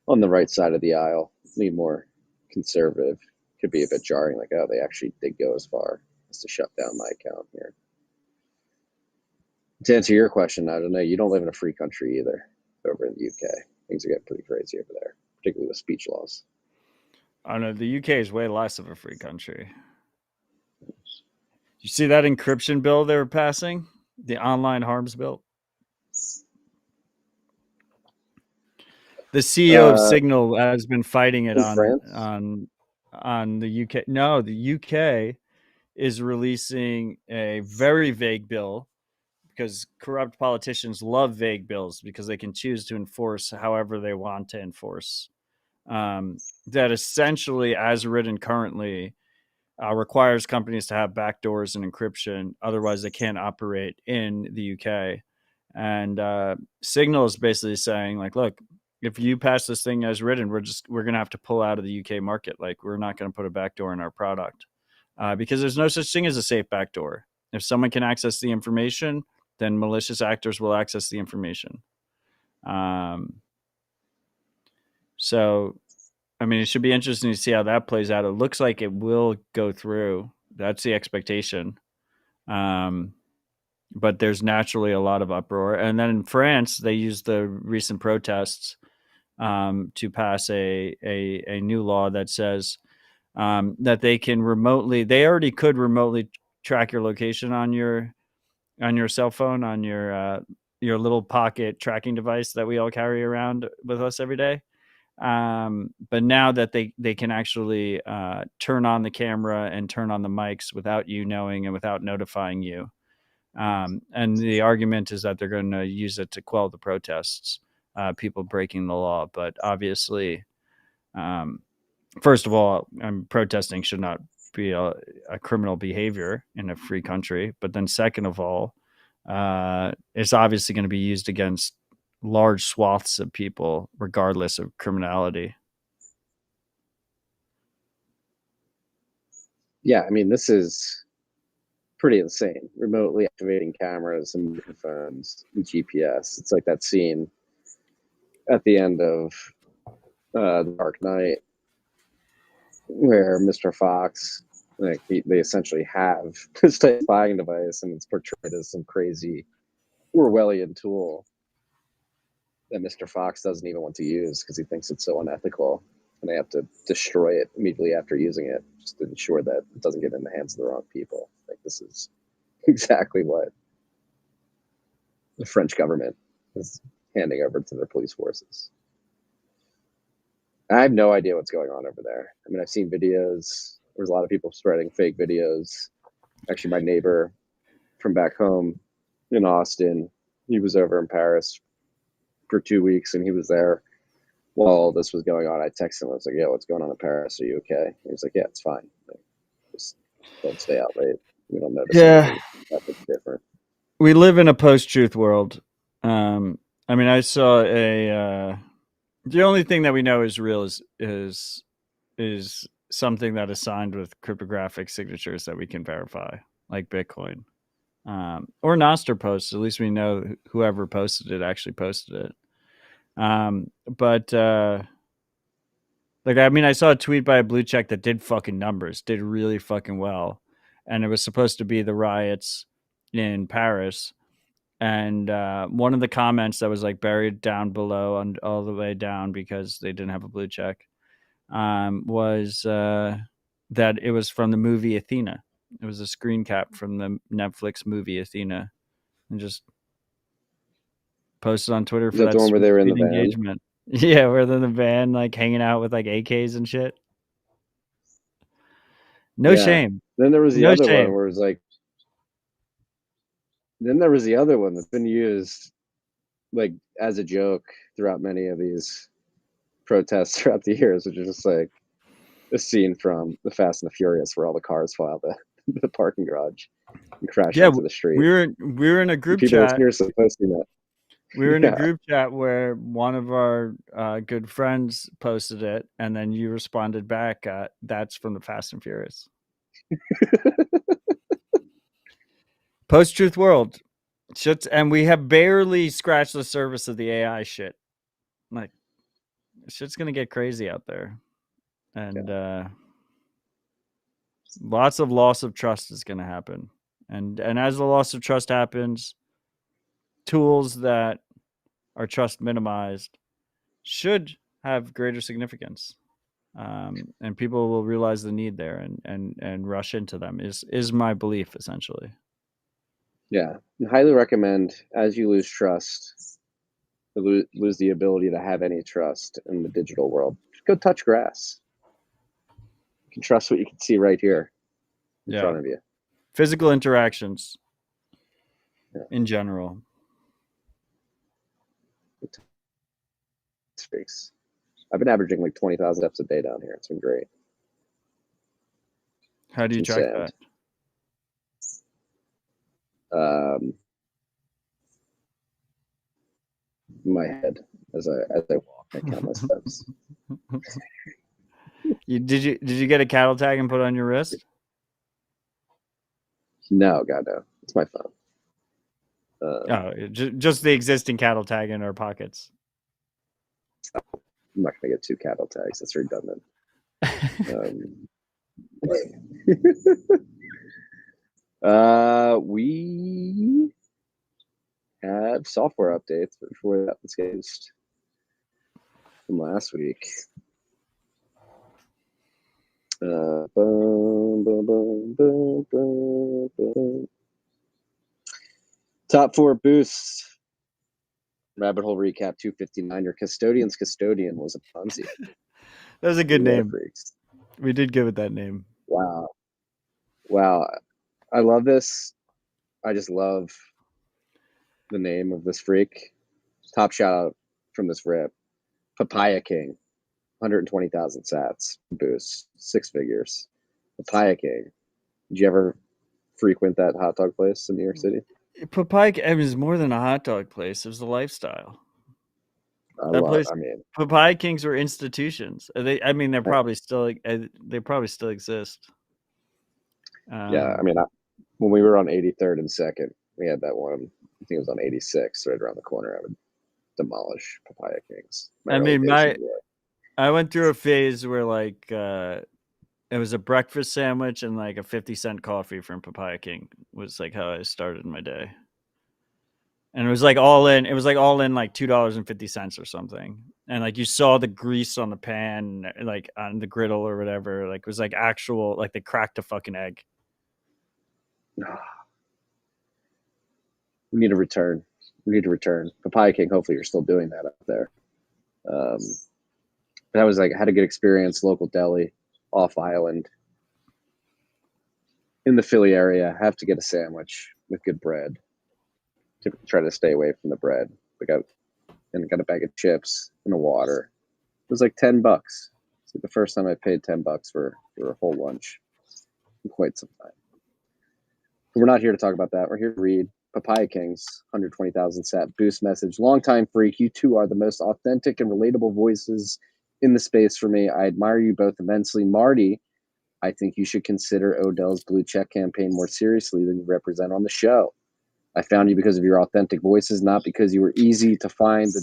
on the right side of the aisle, lean more conservative, could be a bit jarring. Like, oh, they actually did go as far as to shut down my account here. To answer your question, I don't know. You don't live in a free country either over in the UK. Things are getting pretty crazy over there, particularly with speech laws. I don't know. The UK is way less of a free country. You see that encryption bill they were passing? The online harms bill? The CEO of Signal has been fighting it In France, on the UK. No, the UK is releasing a very vague bill because corrupt politicians love vague bills because they can choose to enforce however they want to enforce. That essentially, as written currently, requires companies to have backdoors and encryption. Otherwise, they can't operate in the UK. And Signal is basically saying, like, look, if you pass this thing as written, we're gonna have to pull out of the UK market. Like, we're not going to put a backdoor in our product because there's no such thing as a safe backdoor. If someone can access the information, then malicious actors will access the information. So I mean, it should be interesting to see how that plays out. It looks like it will go through. That's the expectation. But there's naturally a lot of uproar. And then in France, they used the recent protests to pass a new law that says that they can remotely. They already could remotely track your location on your cell phone, on your little pocket tracking device that we all carry around with us every day. But now that they can actually turn on the camera and turn on the mics without you knowing and without notifying you. And the argument is that they're going to use it to quell the protests, people breaking the law. But obviously, first of all, protesting should not be a criminal behavior in a free country. But then second of all, it's obviously going to be used against large swaths of people, regardless of criminality. Yeah, I mean, this is pretty insane. Remotely activating cameras and microphones and GPS. It's like that scene at the end of The Dark Knight where Mr. Fox, like they essentially have this type of spying device, and it's portrayed as some crazy Orwellian tool that Mr. Fox doesn't even want to use because he thinks it's so unethical, and they have to destroy it immediately after using it just to ensure that it doesn't get in the hands of the wrong people. Like, this is exactly what the French government is handing over to their police forces. I have no idea what's going on over there. I mean, I've seen videos. There's a lot of people spreading fake videos. Actually, my neighbor from back home in Austin, he was over in Paris for 2 weeks, and he was there while all this was going on. I texted him. I was like, "Yo, what's going on in Paris? Are you okay?" He was like, "Yeah, it's fine. Like, just don't stay out late. We don't notice anything that's different." We live in a post-truth world. I mean, I saw the only thing that we know is real is something that is signed with cryptographic signatures that we can verify, like Bitcoin, or Nostr posts. At least we know whoever posted it actually posted it. But like, I mean, I saw a tweet by a Bluecheck that did fucking numbers, did really fucking well, and it was supposed to be the riots in Paris. And one of the comments that was like buried down below and all the way down because they didn't have a blue check was that it was from the movie Athena. It was a screen cap from the Netflix movie Athena, and just posted on Twitter for Is that the one where they were in the van? engagement. Yeah, where they're in the van, like hanging out with like AKs and shit. No shame. Then there was the No other shame. one where it was like. Then there was the other one that's been used like as a joke throughout many of these protests throughout the years, which is just like a scene from The Fast and the Furious where all the cars file the parking garage and crash into the street. We were in a group People chat. are seriously posting that. We were in a group chat where one of our good friends posted it, and then you responded back, "That's from The Fast and Furious." Post-truth world. Shit's, and we have barely scratched the surface of the AI shit. Like, shit's gonna get crazy out there, and lots of loss of trust is gonna happen. And as the loss of trust happens, tools that are trust minimized should have greater significance, and people will realize the need there and rush into them. Is my belief, essentially. Yeah, I highly recommend, as you lose trust, lose the ability to have any trust in the digital world, just go touch grass. You can trust what you can see right here in front of you. Physical interactions in general. Space. I've been averaging like 20,000 steps a day down here. It's been great. How do you track that? My head as I walk, I count my steps. Did you get a cattle tag and put it on your wrist? No, God no. It's my phone. Just the existing cattle tag in our pockets. I'm not gonna get 2 cattle tags. That's redundant. We have software updates before that was used from last week. Top 4 boosts Rabbit hole recap 259. Your custodian's custodian was a Ponzi. That was a good name. Freaks. We did give it that name. Wow. I love this. I just love the name of this freak. Top shout out from this rip. Papaya King, 120,000 sats boost, 6 figures. Papaya King. Did you ever frequent that hot dog place in New York City? Papaya King is more than a hot dog place. It was a lifestyle. Papaya Kings were institutions. They're probably still. They probably still exist. Yeah, I mean, when we were on 83rd and 2nd, we had that one. I think it was on 86, right around the corner. I would demolish Papaya Kings. I went through a phase where like it was a breakfast sandwich and like a 50-cent coffee from Papaya King was like how I started my day. And it was like all in. It was like all in like $2.50 or something. And like you saw the grease on the pan, like on the griddle or whatever. Like it was like actual, like they cracked a fucking egg. We need to return. Papaya King. Hopefully, you're still doing that up there. That was like, I had a good experience. Local deli, off island, in the Philly area. Have to get a sandwich with good bread. Typically try to stay away from the bread. Got a bag of chips and a water. It was like $10. It's like the first time I paid $10 for a whole lunch in quite some time. But we're not here to talk about that. We're here to read Papaya King's 120,000 sat boost message. Longtime freak, you two are the most authentic and relatable voices in the space for me. I admire you both immensely. Marty, I think you should consider Odell's Bluecheck campaign more seriously than you represent on the show. I found you because of your authentic voices, not because you were easy to find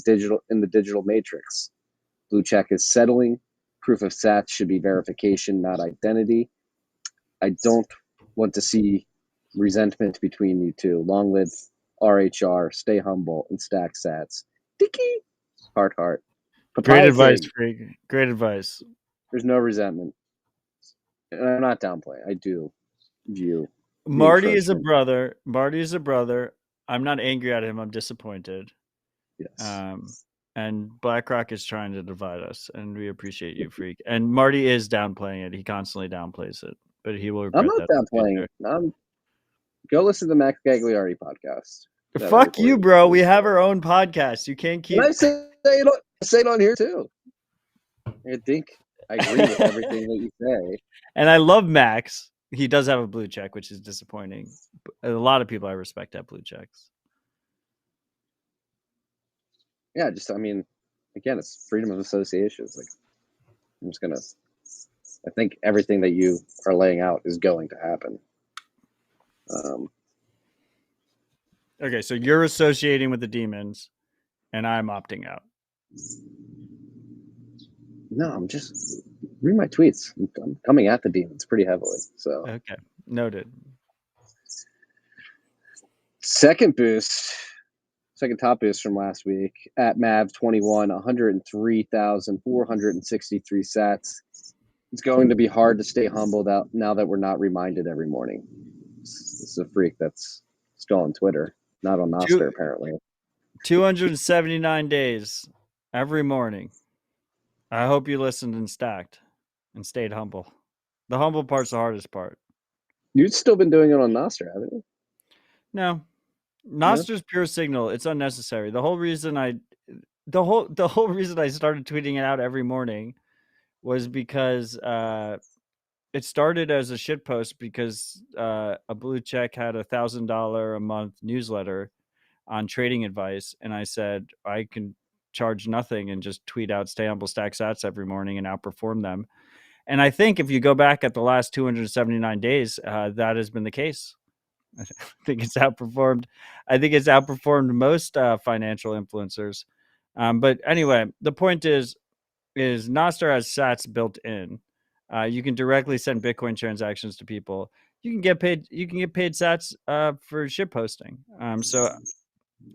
in the digital matrix. Bluecheck is settling. Proof of sats should be verification, not identity. I don't want to see resentment between you two. Long live RHR, stay humble, and stack sats. Dicky! Heart. Great advice, freak. Great advice. There's no resentment. And I'm not downplaying. I do view Marty is a brother. I'm not angry at him. I'm disappointed. Yes. And BlackRock is trying to divide us, and we appreciate you, freak. And Marty is downplaying it. He constantly downplays it, but he will regret that. I'm not downplaying it. Go listen to the Max Gagliardi podcast. Fuck you, bro. We have our own podcast. You can't keep. And I say it on here too. I think I agree with everything that you say. And I love Max. He does have a blue check, which is disappointing. A lot of people I respect have blue checks. Yeah, again, it's freedom of association. It's like, I think everything that you are laying out is going to happen. Okay, so you're associating with the demons, and I'm opting out. No, I'm just read my tweets. I'm coming at the demons pretty heavily. So okay, noted. Second top boost from last week at Mav21, 103,463 sats. It's going to be hard to stay humbled out now that we're not reminded every morning. This is a freak that's still on Twitter, not on Nostr apparently. 279 days every morning. I hope you listened and stacked and stayed humble. The humble part's the hardest part. You've still been doing it on Nostr, haven't you? No. Nostr's pure signal. It's unnecessary. The whole reason I started tweeting it out every morning was because it started as a shit post because a Bluecheck had $1,000 a month newsletter on trading advice, and I said I can charge nothing and just tweet out stay humble stack sats every morning and outperform them. And I think if you go back at the last 279 days, that has been the case. I think it's outperformed. I think it's outperformed most financial influencers. But anyway, the point is Nostr has sats built in. You can directly send Bitcoin transactions to people. You can get paid sats for shit posting. So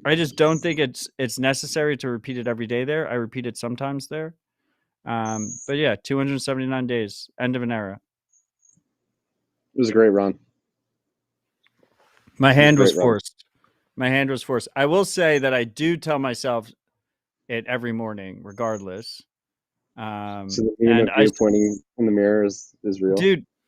I just don't think it's necessary to repeat it every day there. I repeat it sometimes there. But yeah, 279 days, end of an era. It was a great run. My hand was forced. My hand was forced. I will say that I do tell myself it every morning, regardless. So the meme And of you pointing in the mirror is real.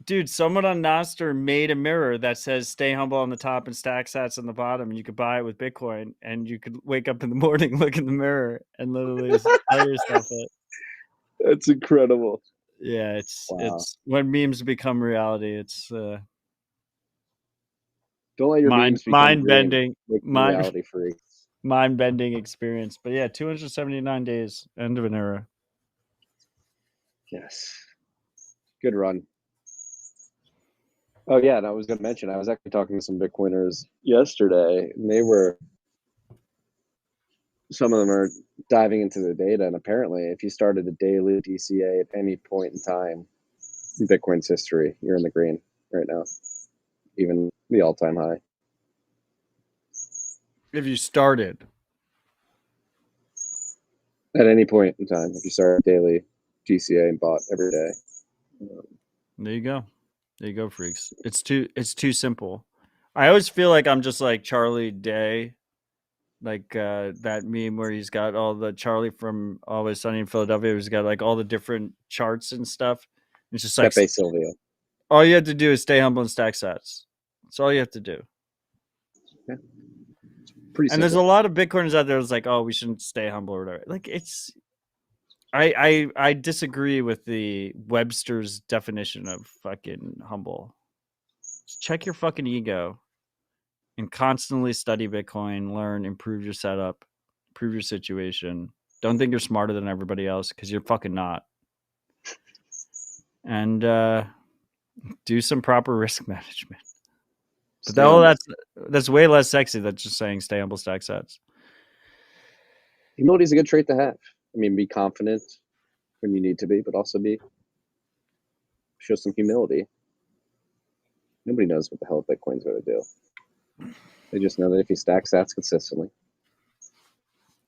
Dude, someone on Nostr made a mirror that says "Stay humble" on the top and "Stack Sats" on the bottom, and you could buy it with Bitcoin. And you could wake up in the morning, look in the mirror, and literally tell yourself it. That's incredible. Yeah, it's Wow. when memes become reality. It's Don't let your memes become mind bending, reality freaks. mind bending experience. But yeah, 279 days, end of an era. Yes, good run. Oh yeah, and I was going to mention I was actually talking to some Bitcoiners yesterday, and some of them are diving into the data, and apparently, if you started a daily DCA at any point in time in Bitcoin's history, you're in the green right now, even the all-time high. If you started at any point in time, if you start daily DCA and bought every day. There you go, freaks. It's too simple. I always feel like I'm just like Charlie Day, like that meme where he's got all the Charlie from Always Sunny in Philadelphia. He's got like all the different charts and stuff. It's just like Pepe Silvio. All you have to do is stay humble and stack sats. That's all you have to do. Yeah. Pretty simple. And there's a lot of Bitcoiners out there that's like, oh, we shouldn't stay humble or whatever. Like it's I disagree with the Webster's definition of fucking humble. Just check your fucking ego and constantly study Bitcoin, learn, improve your setup, improve your situation. Don't think you're smarter than everybody else because you're fucking not. And do some proper risk management. But that's way less sexy than just saying stay humble, stack sats. Humility is a good trait to have. I mean, be confident when you need to be, but also show some humility. Nobody knows what the hell Bitcoin's going to do. They just know that if you stack sats consistently,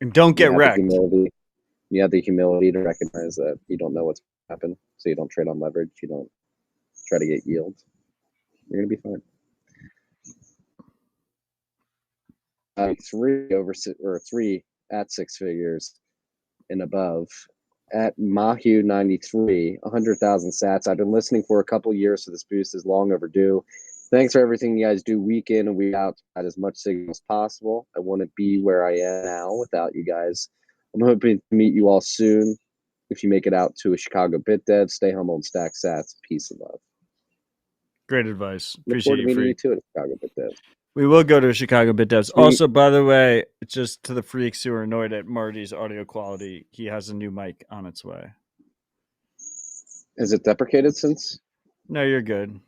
and don't get wrecked. You have the humility to recognize that you don't know what's happened, so you don't trade on leverage. You don't try to get yield. You're going to be fine. 3 at 6 figures and above at Mahu 93, 100,000 sats. I've been listening for a couple years, so this boost is long overdue. Thanks for everything you guys do week in and week out at as much signal as possible. I wouldn't be where I am now without you guys. I'm hoping to meet you all soon. If you make it out to a Chicago BitDev, stay humble and stack sats. Peace and love. Great advice. Look forward to meeting you too at Chicago BitDev. We will go to Chicago BitDevs. Also, by the way, just to the freaks who are annoyed at Marty's audio quality, he has a new mic on its way. Is it deprecated since? No, you're good.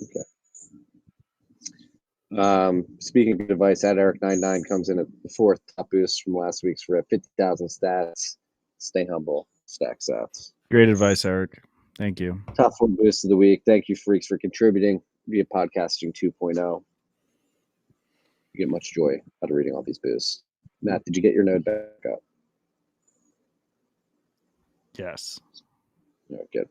Okay. Speaking of device, at Eric99 comes in at the fourth top boost from last week's rip. 50,000 stats. Stay humble. Stack sats. Great advice, Eric. Thank you. Top 4 boost of the week. Thank you, freaks, for contributing via Podcasting 2.0. You get much joy out of reading all these boosts. Matt, did you get your node back up? Yes. Yeah, good.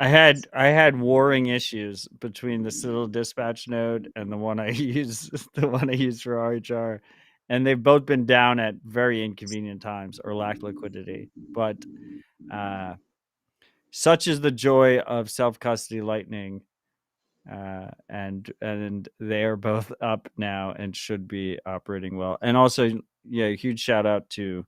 I had warring issues between the Citadel Dispatch node and the one I use for RHR, and they've both been down at very inconvenient times or lack liquidity. But such is the joy of self-custody Lightning, and they are both up now and should be operating well. And also, yeah, huge shout out to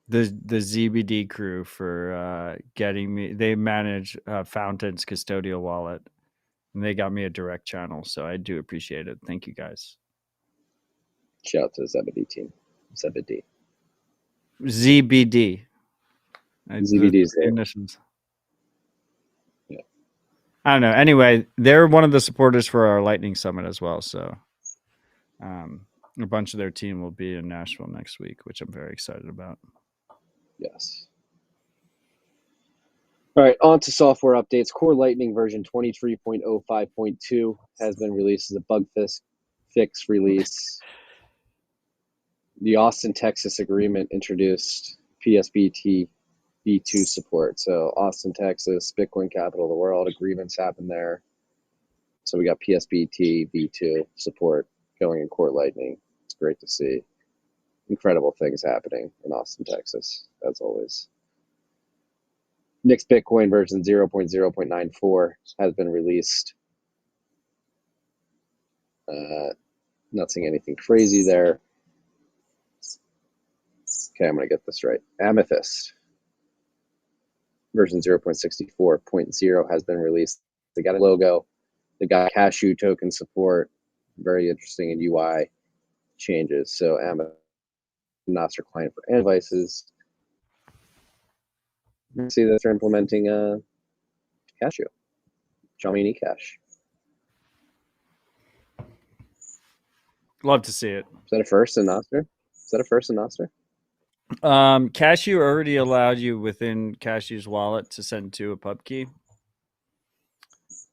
the ZBD crew for getting me. They manage Fountain's custodial wallet, and they got me a direct channel, so I do appreciate it. Thank you, guys. Shout out to the ZBD team. ZBD. ZBD is there. Ignitions. Yeah. I don't know. Anyway, they're one of the supporters for our Lightning Summit as well. So a bunch of their team will be in Nashville next week, which I'm very excited about. Yes. All right, on to software updates. Core Lightning version 23.05.2 has been released as a bug fix release. The Austin, Texas agreement introduced PSBT V2 support. So Austin, Texas, Bitcoin capital of the world, agreements happen there. So we got PSBT V2 support going in Core Lightning. It's great to see. Incredible things happening in Austin, Texas, as always. Next Bitcoin version 0.0.94 has been released. Not seeing anything crazy there. Okay, I'm going to get this right. Amethyst version 0.64.0 has been released. They got a logo. They got Cashew token support. Very interesting in UI changes. So Amethyst, Nostr client for Android devices. See that they're implementing Cashew, Xiaomi Cash. Love to see it. Is that a first in Nostr? Cashew already allowed you within Cashew's wallet to send to a pub key,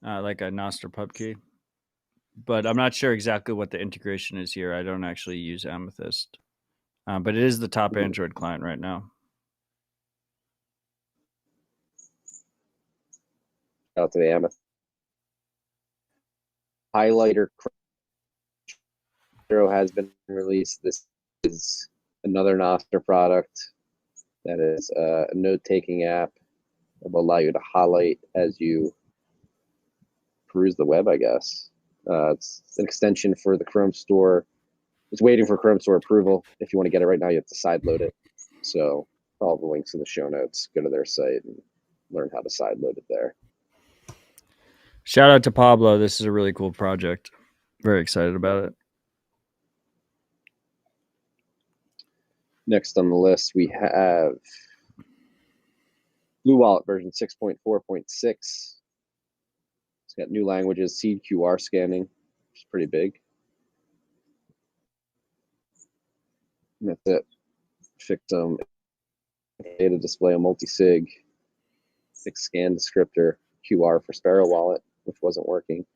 like a Nostr pub key. But I'm not sure exactly what the integration is here. I don't actually use Amethyst, but it is the top Android client right now. Out to the Amethyst. Highlighter has been released. This is another Nostr product that is a note-taking app that will allow you to highlight as you peruse the web, I guess. It's an extension for the Chrome Store. It's waiting for Chrome Store approval. If you want to get it right now, you have to sideload it. So all the links in the show notes. Go to their site and learn how to sideload it there. Shout out to Pablo. This is a really cool project. Very excited about it. Next on the list, we have Blue Wallet version 6.4.6. It's got new languages, seed QR scanning, which is pretty big. And that's it. Fixed data display, a multi-sig, fixed scan descriptor, QR for Sparrow Wallet, which wasn't working.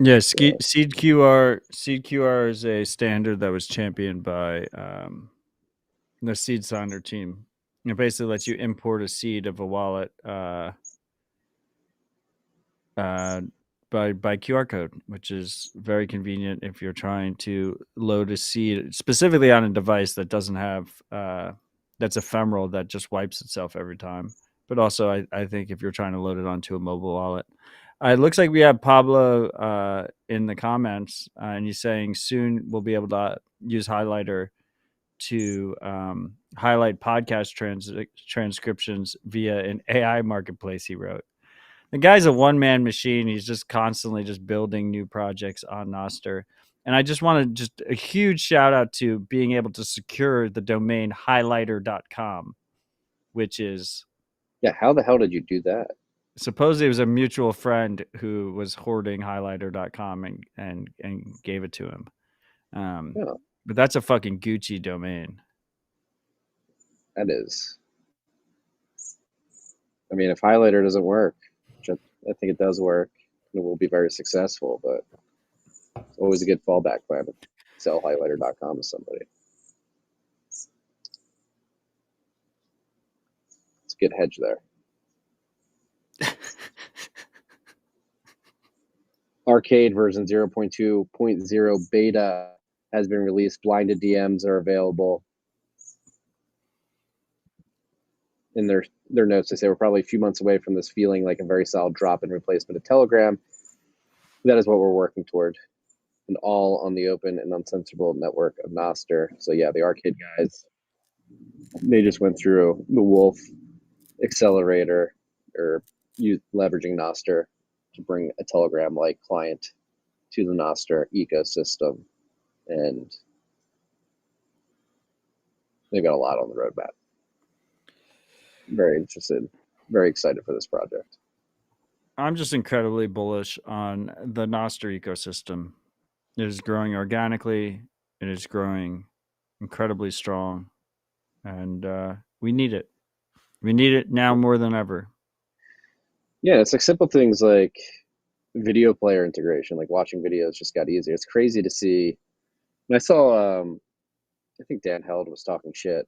Yeah, Seed QR. Seed QR is a standard that was championed by the Seed Signer team. It basically lets you import a seed of a wallet by QR code, which is very convenient if you're trying to load a seed specifically on a device that doesn't have that's ephemeral, that just wipes itself every time. But also, I think if you're trying to load it onto a mobile wallet. It looks like we have Pablo in the comments, and he's saying soon we'll be able to use Highlighter to highlight podcast transcriptions via an AI marketplace, he wrote. The guy's a one-man machine. He's just constantly just building new projects on Nostr. And I just want to a huge shout out to being able to secure the domain highlighter.com, which is... Yeah, how the hell did you do that? Supposedly it was a mutual friend who was hoarding highlighter.com and gave it to him. Yeah. But that's a fucking Gucci domain. That is. I mean, if Highlighter doesn't work, which I think it does work, it will be very successful, but it's always a good fallback plan to sell highlighter.com to somebody. It's a good hedge there. Arcade version 0.2.0 beta has been released. Blinded DMs are available. In their notes, they say we're probably a few months away from this feeling like a very solid drop in replacement of Telegram. That is what we're working toward. And all on the open and uncensorable network of Nostr. So yeah, the Arcade guys, they just went through the Wolf accelerator or leveraging Nostr to bring a Telegram-like client to the Nostr ecosystem. And they've got a lot on the roadmap. Very interested, very excited for this project. I'm just incredibly bullish on the Nostr ecosystem. It is growing organically. It is growing incredibly strong. And we need it. We need it now more than ever. Yeah, it's like simple things like video player integration, like watching videos just got easier. It's crazy to see. And I saw, I think Dan Held was talking shit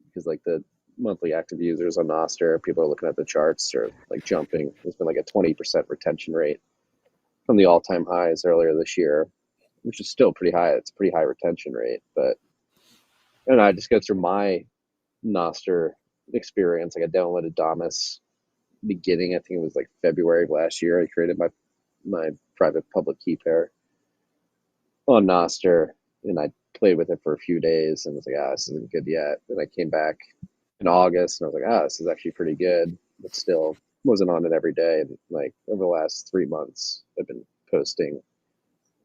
because like the monthly active users on Nostr, people are looking at the charts or like jumping. There's been like a 20% retention rate from the all-time highs earlier this year, which is still pretty high. It's a pretty high retention rate, but I just go through my Noster experience. Like I downloaded Damus beginning, I think it was like February of last year. I created my private public key pair on Noster, and I played with it for a few days and was like, this isn't good yet. Then I came back in August and I was like, this is actually pretty good, but still wasn't on it every day. And like over the last 3 months, I've been posting,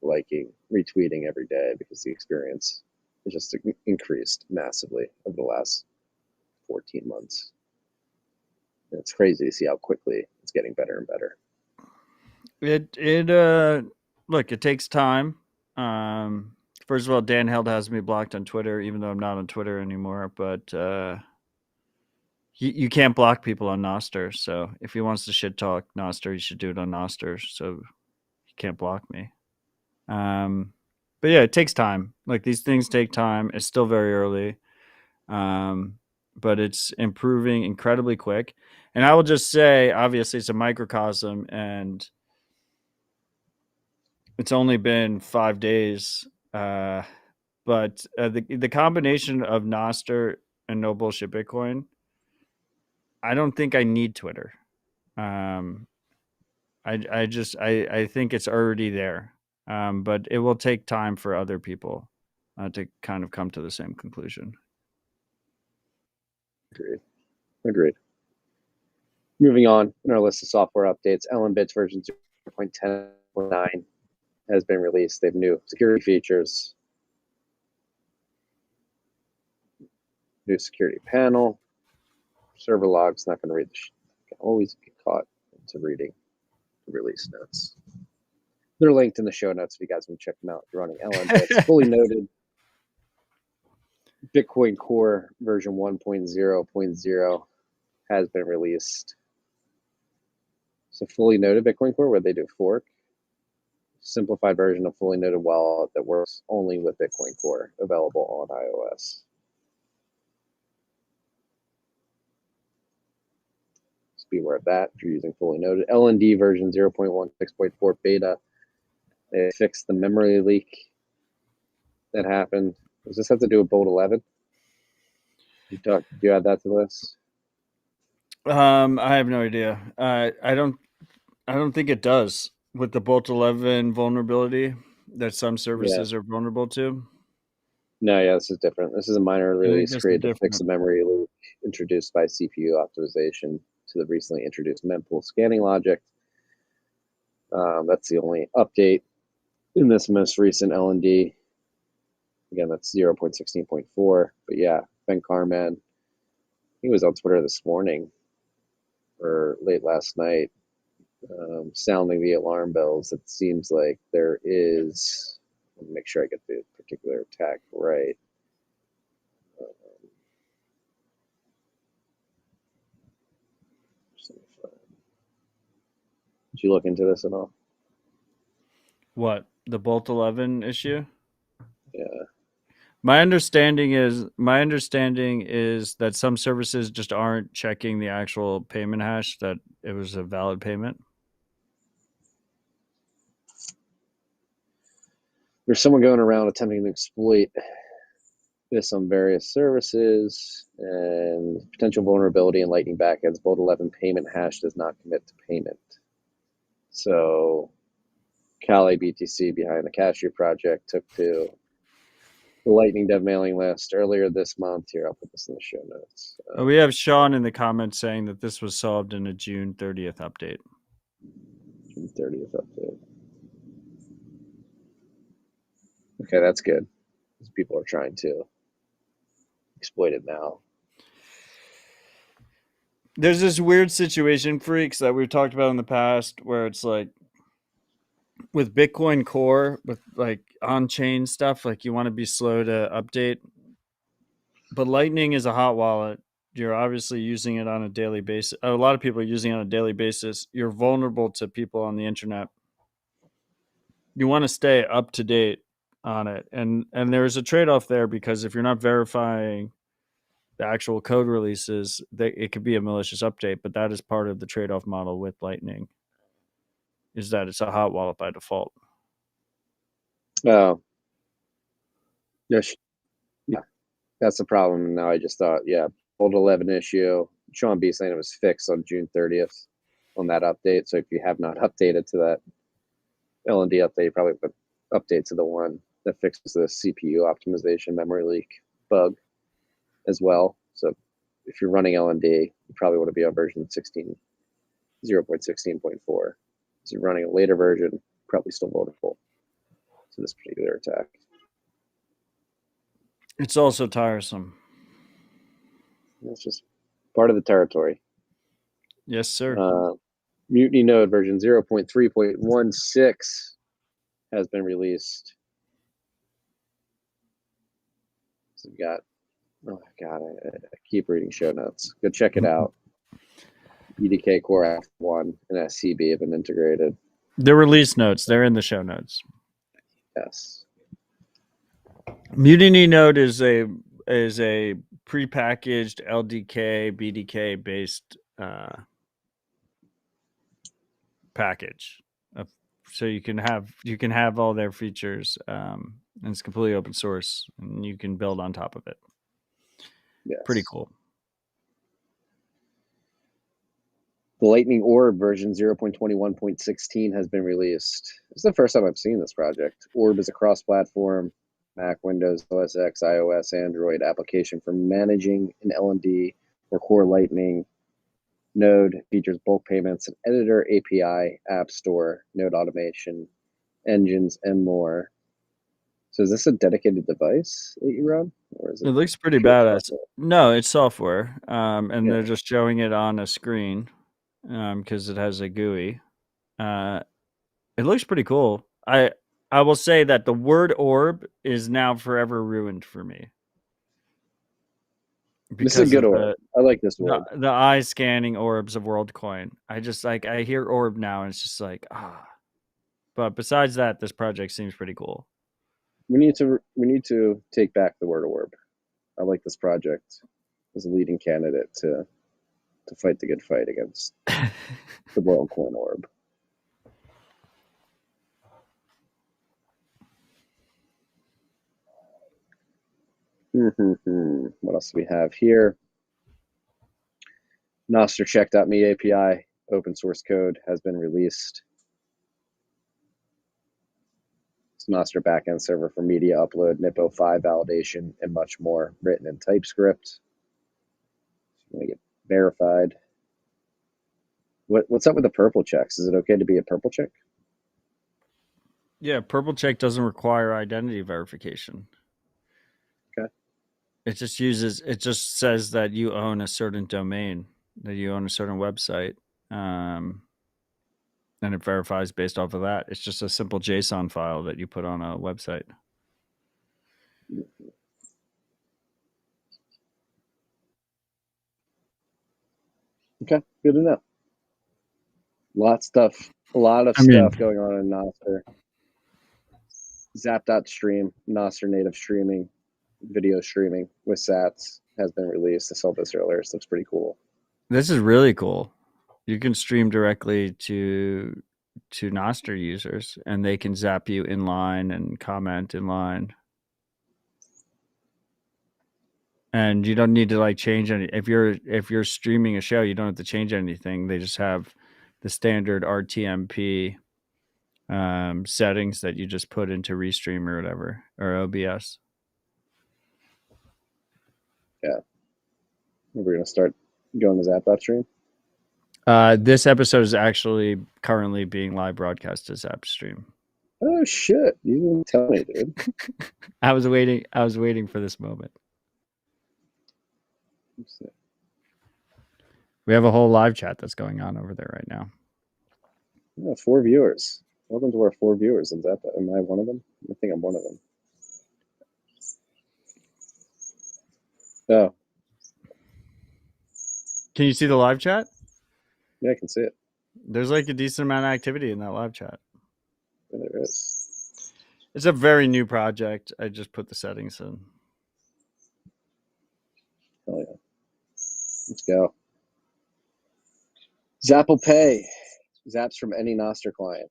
liking, retweeting every day because the experience has just increased massively over the last 14 months. And it's crazy to see how quickly it's getting better and better. Look, it takes time. First of all, Dan Held has me blocked on Twitter, even though I'm not on Twitter anymore. But you can't block people on Noster. So if he wants to shit talk Noster, he should do it on Noster. So he can't block me. But yeah, it takes time. Like these things take time. It's still very early. But it's improving incredibly quick. And I will just say, obviously, it's a microcosm, and it's only been 5 days. But the combination of Noster and No Bullshit Bitcoin, I don't think I need Twitter. I think it's already there. But it will take time for other people to kind of come to the same conclusion. Agreed. Moving on in our list of software updates, LNbits version 0.10.9 has been released. They have new security features, new security panel, server logs. Not going to read this. Can always get caught into reading the release notes. They're linked in the show notes if you guys want to check them out. If you're running LNbits, fully noted. Bitcoin Core version 1.0.0 has been released. So fully noted Bitcoin Core, where they do fork, simplified version of fully noted wallet that works only with Bitcoin Core, available on iOS. Just be aware of that if you're using fully noted. LND version 0.16.4 beta. They fixed the memory leak that happened. Does this have to do with Bolt 11? Do you add that to this? I have no idea. I don't think it does with the Bolt 11 vulnerability that some services are vulnerable to. No, this is different. This is a minor release created to fix a memory leak introduced by CPU optimization to the recently introduced mempool scanning logic. That's the only update in this most recent LND. Again, that's 0.16.4. But yeah, Ben Carman, he was on Twitter this morning or late last night, sounding the alarm bells. It seems like there is, let me make sure I get the particular attack right. Did you look into this at all? What, the Bolt 11 issue? Yeah. My understanding is that some services just aren't checking the actual payment hash that it was a valid payment. There's someone going around attempting to exploit this on various services, and potential vulnerability in Lightning backends. Bolt 11 payment hash does not commit to payment. So Kali BTC, behind the Cashew project, took to the Lightning Dev mailing list earlier this month. Here, I'll put this in the show notes. We have Sean in the comments saying that this was solved in a June 30th update. June 30th update. Okay, that's good. People are trying to exploit it now. There's this weird situation, freaks, that we've talked about in the past where it's like with Bitcoin Core, with like on-chain stuff, like you want to be slow to update. But Lightning is a hot wallet. You're obviously using it on a daily basis. A lot of people are using it on a daily basis. You're vulnerable to people on the internet. You want to stay up to date on it. And there's a trade-off there, because if you're not verifying the actual code releases, it could be a malicious update, but that is part of the trade-off model with Lightning. is that it's a hot wallet by default. Oh, yes, yeah, that's the problem. Now I just thought, yeah, old 11 issue. Sean B saying it was fixed on June 30th on that update. So if you have not updated to that L&D update, you probably put update to the one that fixes the CPU optimization memory leak bug as well. So if you're running L&D, you probably want to be on version 0.16.4. If you're running a later version, probably still vulnerable to this particular attack. It's also tiresome. It's just part of the territory. Yes, sir. Mutiny node version 0.3.16 has been released. So we've got, oh my God, I keep reading show notes. Go check it out. UDK Core F1 and SCB have been integrated. The release notes, they're in the show notes. Yes. Mutiny node is a prepackaged LDK BDK based package, so you can have all their features, and it's completely open source, and you can build on top of it. Yes. Pretty cool. The Lightning Orb version 0.21.16 has been released. This is the first time I've seen this project. Orb is a cross-platform Mac, Windows, OS X, iOS, Android application for managing an L&D or core Lightning node. Features bulk payments, an editor, API, app store, node automation, engines, and more. So is this a dedicated device that you run? Or is it looks pretty badass. No, it's software, and they're just showing it on a screen because it has a GUI. It looks pretty cool. I will say that the word orb is now forever ruined for me. This is a good orb. I like this orb. The eye scanning orbs of WorldCoin. I just I hear orb now and it's just like, But besides that, this project seems pretty cool. We need to take back the word orb. I like this project as a leading candidate to fight the good fight against the WorldCoin orb. What else do we have here? Nostercheck.me API open source code has been released. It's Nostr backend server for media upload, NIPO 5 validation, and much more, written in TypeScript. I'm going to get verified. What's up with the purple checks? Is it okay to be a purple check? Yeah, purple check doesn't require identity verification. Okay. It just says that you own a certain domain, that you own a certain website, and it verifies based off of that. It's just a simple JSON file that you put on a website. Okay, good to know. A lot of stuff going on in Nostr. Zap.stream, Nostr native streaming, video streaming with sats has been released. I saw this earlier. This looks pretty cool. This is really cool. You can stream directly to Nostr users, and they can zap you in line and comment in line. And you don't need to change any. If you're streaming a show, you don't have to change anything. They just have the standard RTMP settings that you just put into Restream or whatever, or OBS. Yeah. We're going to start going to Zap.stream. This episode is actually currently being live broadcast as Zapstream. Oh shit! You didn't tell me, dude. I was waiting for this moment. We have a whole live chat that's going on over there right now. Yeah, 4 viewers. Welcome to our 4 viewers. Am I one of them? I think I'm one of them. Oh. Can you see the live chat? Yeah, I can see it. There's a decent amount of activity in that live chat. Yeah, there is. It's a very new project. I just put the settings in. Oh yeah. Let's go. Zapple Pay. Zaps from any Noster client.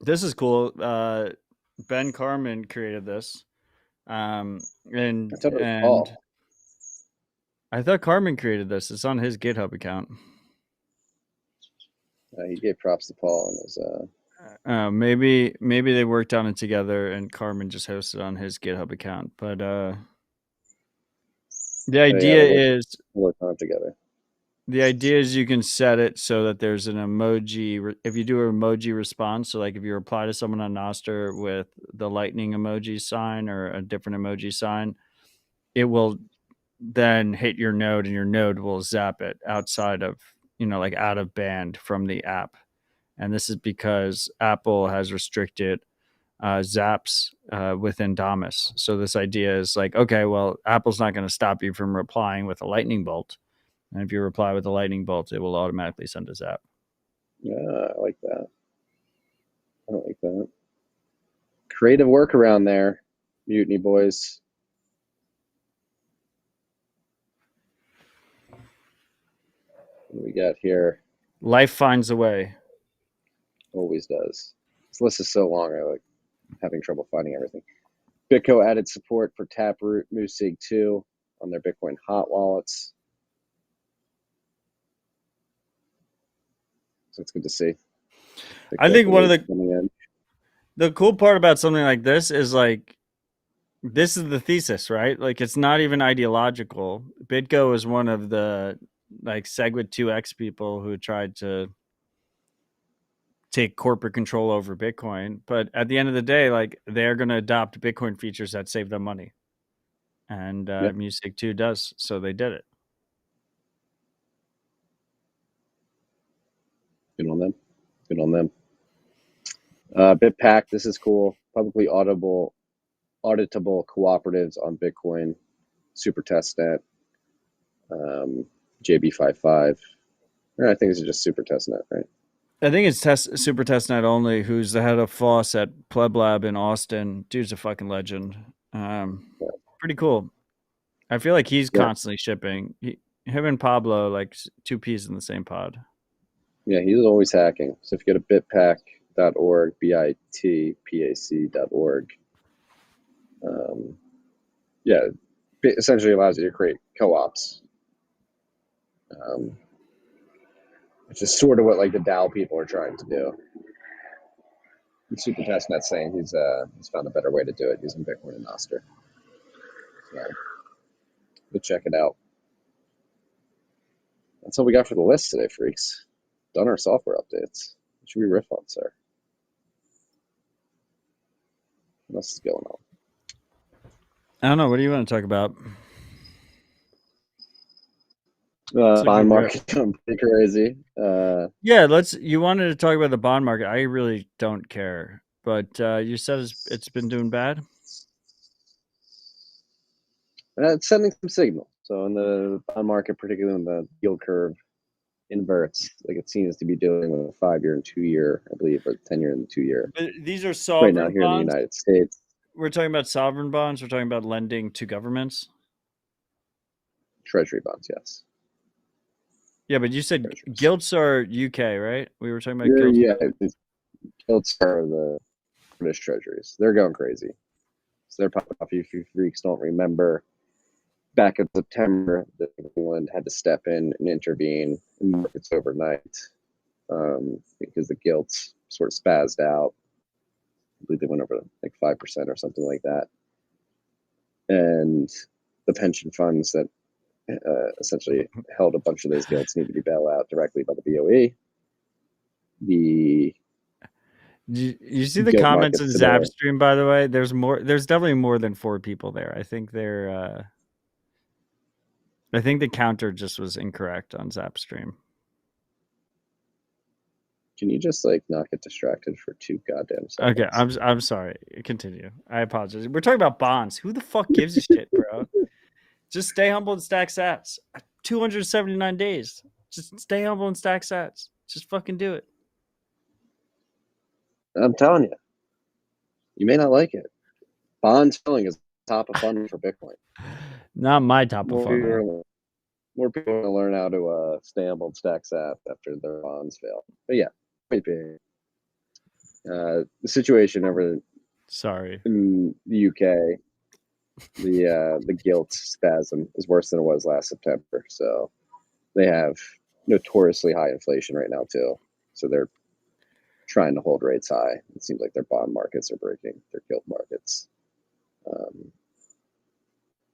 This is cool. Ben Carmen created this. And I thought it was Paul. I thought Carmen created this. It's on his GitHub account. He gave props to Paul on his. Maybe they worked on it together, and Carmen just hosted on his GitHub account. But the idea is work on it together. The idea is you can set it so that there's an emoji. If you do an emoji response, so like if you reply to someone on Noster with the lightning emoji sign or a different emoji sign, it will then hit your node, and your node will zap it outside of, like out of band from the app. And this is because Apple has restricted zaps within Damus. So this idea is like, okay, well, Apple's not going to stop you from replying with a lightning bolt. And if you reply with a lightning bolt, it will automatically send a zap. Yeah, I like that. I like that. Creative workaround there, Mutiny boys. What do we got here? Life finds a way. Always does. This list is so long, I like having trouble finding everything. Bitco added support for Taproot Musig 2 on their Bitcoin hot wallets. So it's good to see. I think one of the cool part about something like this is like, this is the thesis, right? Like, it's not even ideological. BitGo is one of the like Segwit 2x people who tried to take corporate control over Bitcoin. But at the end of the day, like, they're going to adopt Bitcoin features that save them money. And Musig 2 does. So they did it. Good on them. Good on them. BitPack, this is cool. Publicly auditable cooperatives on Bitcoin, Super Testnet, JB55. I think this is just Super Testnet, right? I think it's Super Testnet only, who's the head of FOSS at Pleb Lab in Austin. Dude's a fucking legend. Pretty cool. I feel like he's constantly shipping. Him and Pablo, like two peas in the same pod. Yeah, he's always hacking. So if you go to bitpack.org, bitpac.org, it essentially allows you to create co-ops, which is sort of what like the DAO people are trying to do. And Super Testnet's saying he's found a better way to do it using Bitcoin and Noster. So we'll check it out. That's all we got for the list today, freaks. Done our software updates. What should we riff on, sir? What else is going on? I don't know. What do you want to talk about? Bond market going pretty crazy. You wanted to talk about the bond market. I really don't care, but you said it's been doing bad. It's sending some signal. So in the bond market, particularly when the yield curve inverts, like it seems to be doing with a 5-year and 2-year, I believe, or 10-year and 2-year. But these are sovereign right now here bonds? in the United States. We're talking about sovereign bonds. We're talking about lending to governments. Treasury bonds, yes. Yeah, but you said gilts are UK, right? We were talking about gilts. Yeah, gilts are the British treasuries. They're going crazy. So they're popping off. If you freaks don't remember, back in September, England had to step in and intervene in markets overnight because the gilts sort of spazzed out. I believe they went over like 5% or something like that. And the pension funds that essentially held a bunch of those gilts need to be bailed out directly by the BOE. You see the comments in Zapstream, by the way? There's definitely more than 4 people there. I think the counter just was incorrect on Zapstream. Can you just like not get distracted for 2 goddamn seconds? Okay, I'm sorry. Continue. I apologize. We're talking about bonds. Who the fuck gives a shit, bro? Just stay humble and stack sats. 279 days. Just stay humble and stack sats. Just fucking do it. I'm telling you. You may not like it. Bond selling is top of funnel for Bitcoin. Not my top of funnel. More people want to learn how to stay on bold stacks app after their bonds fail. But yeah, the situation over in the UK, the gilt spasm is worse than it was last September. So they have notoriously high inflation right now too. So they're trying to hold rates high. It seems like their bond markets are breaking their gilt markets.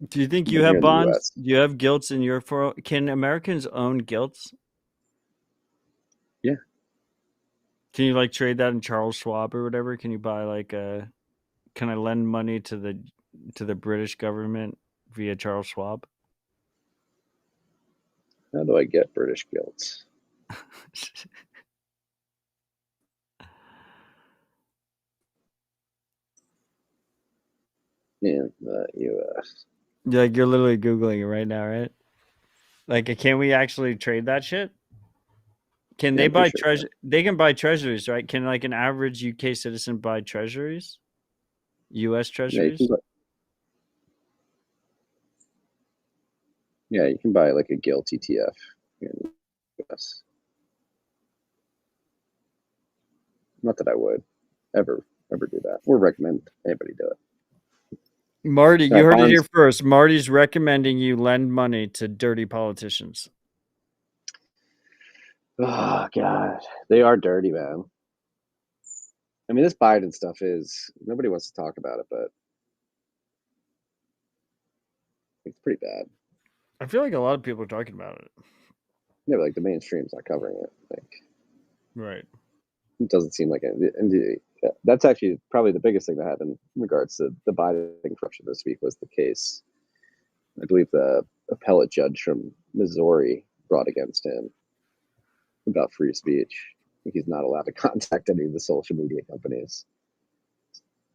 Do you think you have bonds? Do you have gilts in your 401? Can Americans own gilts? Yeah. Can you like trade that in Charles Schwab or whatever? Can you buy like can I lend money to the British government via Charles Schwab? How do I get British gilts? In the U.S. Like you're literally Googling it right now, right? Like, can we actually trade that shit? Can they buy treasure? They can buy treasuries, right? Can like an average UK citizen buy treasuries? U.S. treasuries? Yeah, you can buy like a gilt ETF in the U.S. Not that I would ever do that or recommend anybody do it. Marty, you heard it here first. Marty's recommending you lend money to dirty politicians. Oh, God. They are dirty, man. I mean, this Biden stuff is, nobody wants to talk about it, but it's pretty bad. I feel like a lot of people are talking about it. Yeah, but like the mainstream's not covering it. Like, right. It doesn't seem like it. And that's actually probably the biggest thing that happened in regards to the Biden corruption this week was the case. I believe the appellate judge from Missouri brought against him about free speech. He's not allowed to contact any of the social media companies.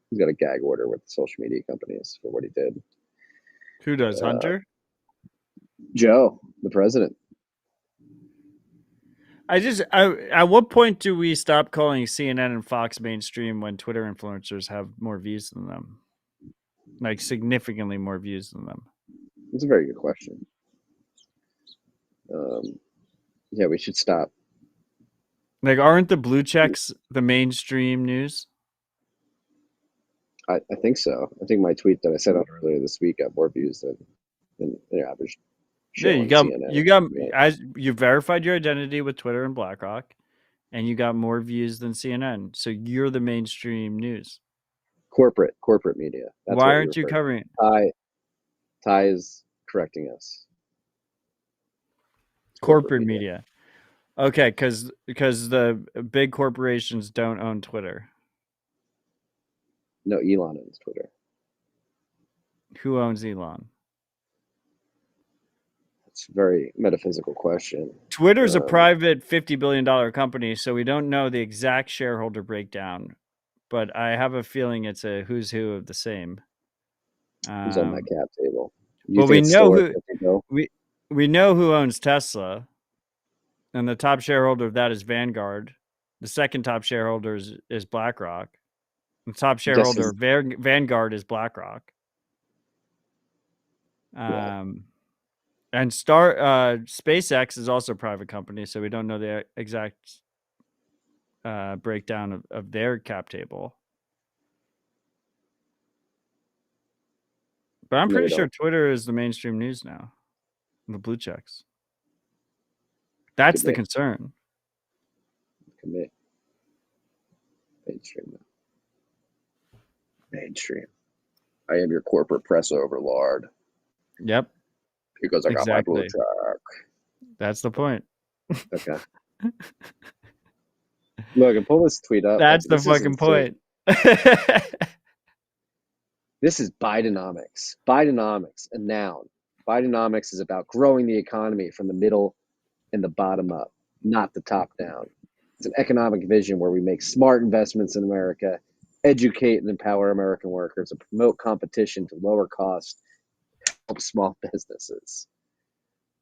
He's got a gag order with the social media companies for what he did. Who does? Hunter? Joe, the president. At what point do we stop calling CNN and Fox mainstream when Twitter influencers have more views than them? Like significantly more views than them? It's a very good question. Yeah, we should stop. Like, aren't the Bluechecks the mainstream news? I think so. I think my tweet that I sent out earlier this week got more views than the average. Yeah, you verified your identity with Twitter and BlackRock, and you got more views than CNN. So you're the mainstream news. Corporate media. That's why aren't you covering it? Ty is correcting us. Corporate media. Okay, because the big corporations don't own Twitter. No, Elon owns Twitter. Who owns Elon? It's a very metaphysical question. Twitter's a private $50 billion company, so we don't know the exact shareholder breakdown, but I have a feeling it's a who's who of the same. Who's on that cap table? Well, we know who owns Tesla, and the top shareholder of that is Vanguard. The second top shareholder is BlackRock. The top shareholder of Vanguard is BlackRock. And SpaceX is also a private company, so we don't know the exact breakdown of their cap table. But I'm pretty sure Twitter is the mainstream news now. The Bluechecks. That's the concern. Mainstream. I am your corporate press overlord. Yep. Because I got my Bluecheck. That's the point. Okay. Look, pull this tweet up. That's the fucking point. This is Bidenomics. Bidenomics, a noun. Bidenomics is about growing the economy from the middle and the bottom up, not the top down. It's an economic vision where we make smart investments in America, educate and empower American workers, and promote competition to lower costs, help small businesses.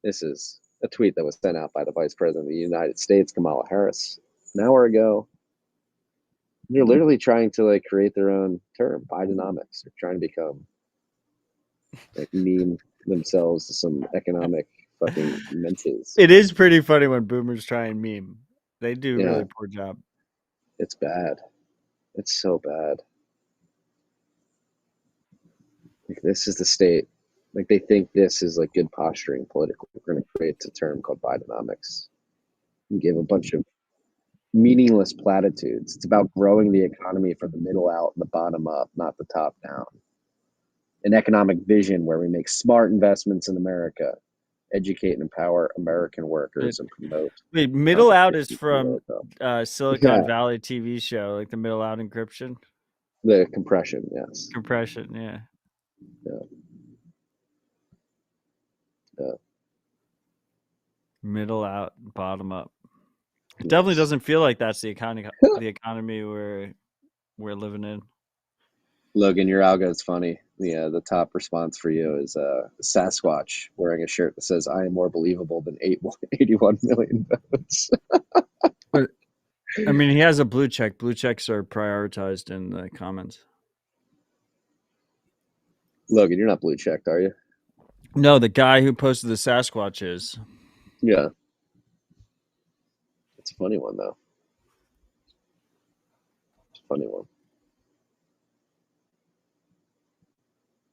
This is a tweet that was sent out by the Vice President of the United States, Kamala Harris, an hour ago. They're literally trying to create their own term, Bidenomics. They're trying to become meme themselves to some economic fucking minces. It is pretty funny when boomers try and meme. They do a Yeah. really poor job. It's bad. It's so bad. Like, this is the state. Like, they think this is like good posturing politically. We're going to create a term called Bidenomics and give a bunch of meaningless platitudes. It's about growing the economy from the middle out and the bottom up, not the top down. An economic vision where we make smart investments in America, educate and empower American workers, and promote. Wait, middle out is competition from Silicon Valley TV show, like the middle out encryption? The compression, yes. Compression, yeah. Middle out, bottom up. It definitely doesn't feel like that's the economy we're living in. Logan, your algo is funny. The top response for you is Sasquatch wearing a shirt that says, "I am more believable than 81 million votes." But I mean, he has a blue check. Blue checks are prioritized in the comments. Logan, you're not blue checked, are you? No, the guy who posted the Sasquatch is. Yeah. It's a funny one, though. It's a funny one.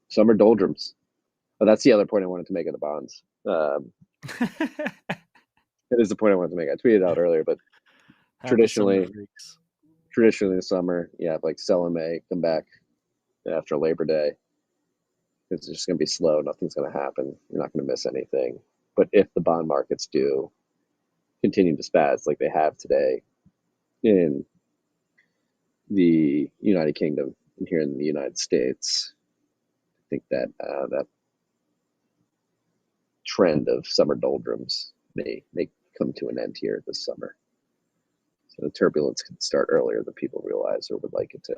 Summer doldrums. Oh, that's the other point I wanted to make of the bonds. It is the point I wanted to make. I tweeted out earlier, but traditionally in the summer, like sell in May, come back after Labor Day. It's just going to be slow. Nothing's going to happen. You're not going to miss anything. But if the bond markets do continue to spaz like they have today in the United Kingdom and here in the United States, I think that that trend of summer doldrums may come to an end here this summer. So the turbulence could start earlier than people realize or would like it to.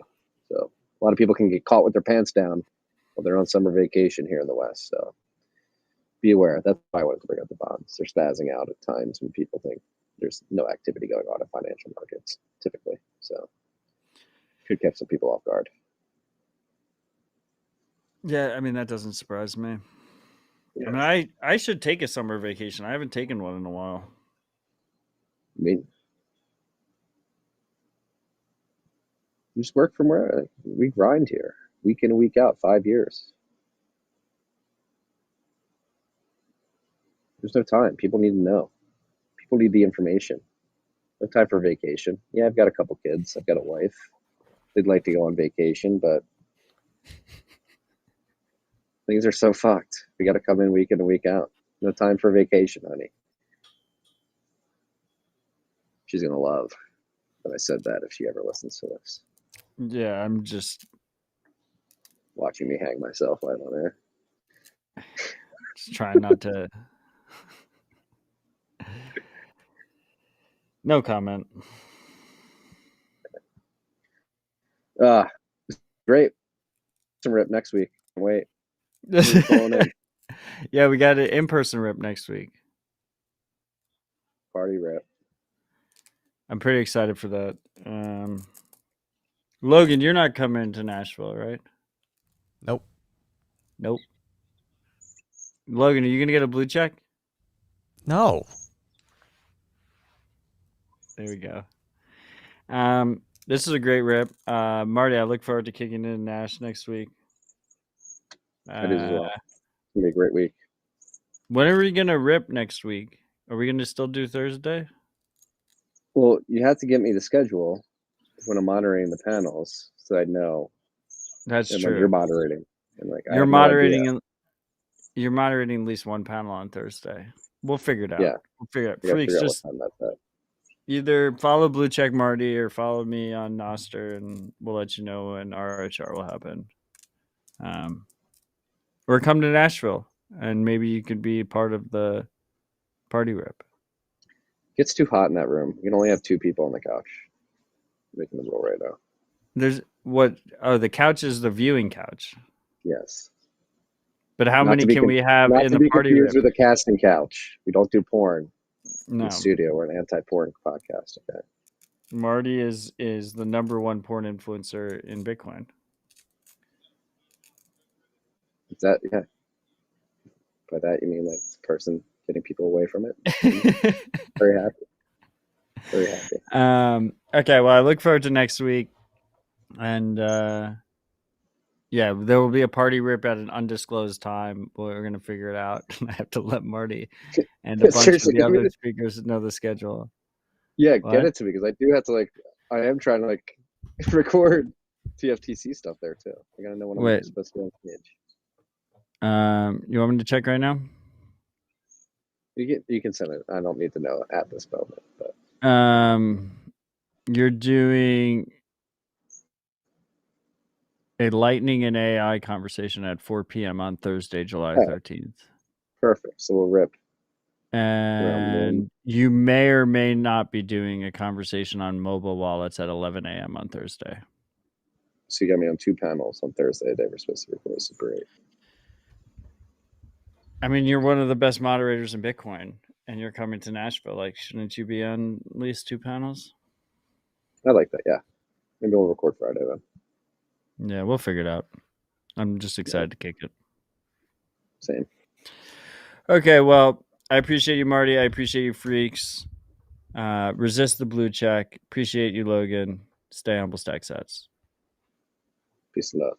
So a lot of people can get caught with their pants down while they're on summer vacation here in the West. So be aware. That's why I wanted to bring up the bonds. They're spazzing out at times when people think there's no activity going on in financial markets, typically. So could catch some people off guard. Yeah, I mean, that doesn't surprise me. Yeah. I mean, I should take a summer vacation. I haven't taken one in a while. I mean, just work from where we grind here, week in and week out, 5 years. There's no time. People need to know. People need the information. No time for vacation. Yeah, I've got a couple kids. I've got a wife. They'd like to go on vacation, but things are so fucked. We got to come in week in and week out. No time for vacation, honey. She's going to love that I said that if she ever listens to this. Yeah, I'm just watching me hang myself right on air. Just trying not to. No comment. Great. Some rip next week. Wait. Yeah, we got an in-person rip next week. Party rip. I'm pretty excited for that. Logan, you're not coming to Nashville, right? Nope. Logan, are you gonna get a blue check? No. There we go. This is a great rip. Marty, I look forward to kicking in Nash next week. I do as well. It's gonna be a great week. When are we gonna rip next week? Are we gonna still do Thursday? Well, you have to get me the schedule when I'm monitoring the panels, so I know. That's and true. You're moderating, and you're moderating. You're moderating at least one panel on Thursday. We'll figure it out. Yeah, we'll figure it out. Freaks, just either follow Blue Check Marty or follow me on Noster, and we'll let you know when RHR will happen. Or come to Nashville, and maybe you could be part of the party rip. It gets too hot in that room. You can only have 2 people on the couch. I'm making the rule right now. There's what? Oh, the couch is the viewing couch. Yes. But how many can we have in the party rip? With a casting couch. We don't do porn. No. In the studio. We're an anti-porn podcast. Okay. Marty is the number 1 porn influencer in Bitcoin. Is that, yeah? By that you mean like this person getting people away from it. Very happy. Very happy. Okay, well, I look forward to next week. And yeah, there will be a party rip at an undisclosed time. We're going to figure it out. I have to let Marty and a bunch of Seriously, the other speakers know the schedule. Yeah, What? get it to me because I do have to I am trying to record TFTC stuff there too. I gotta know when I'm supposed to be on stage. You want me to check right now? You can send it. I don't need to know at this moment, but you're doing a lightning and AI conversation at 4 p.m. on Thursday, July 13th. Perfect. So we'll rip. And you may or may not be doing a conversation on mobile wallets at 11 a.m. on Thursday. So you got me on 2 panels on Thursday. They were supposed to record. So great. I mean, you're one of the best moderators in Bitcoin, and you're coming to Nashville. Shouldn't you be on at least 2 panels? I like that. Yeah. Maybe we'll record Friday then. Yeah, we'll figure it out. I'm just excited to kick it. Same. Okay, well, I appreciate you, Marty. I appreciate you, freaks. Resist the blue check. Appreciate you, Logan. Stay humble, stack sets. Peace and love.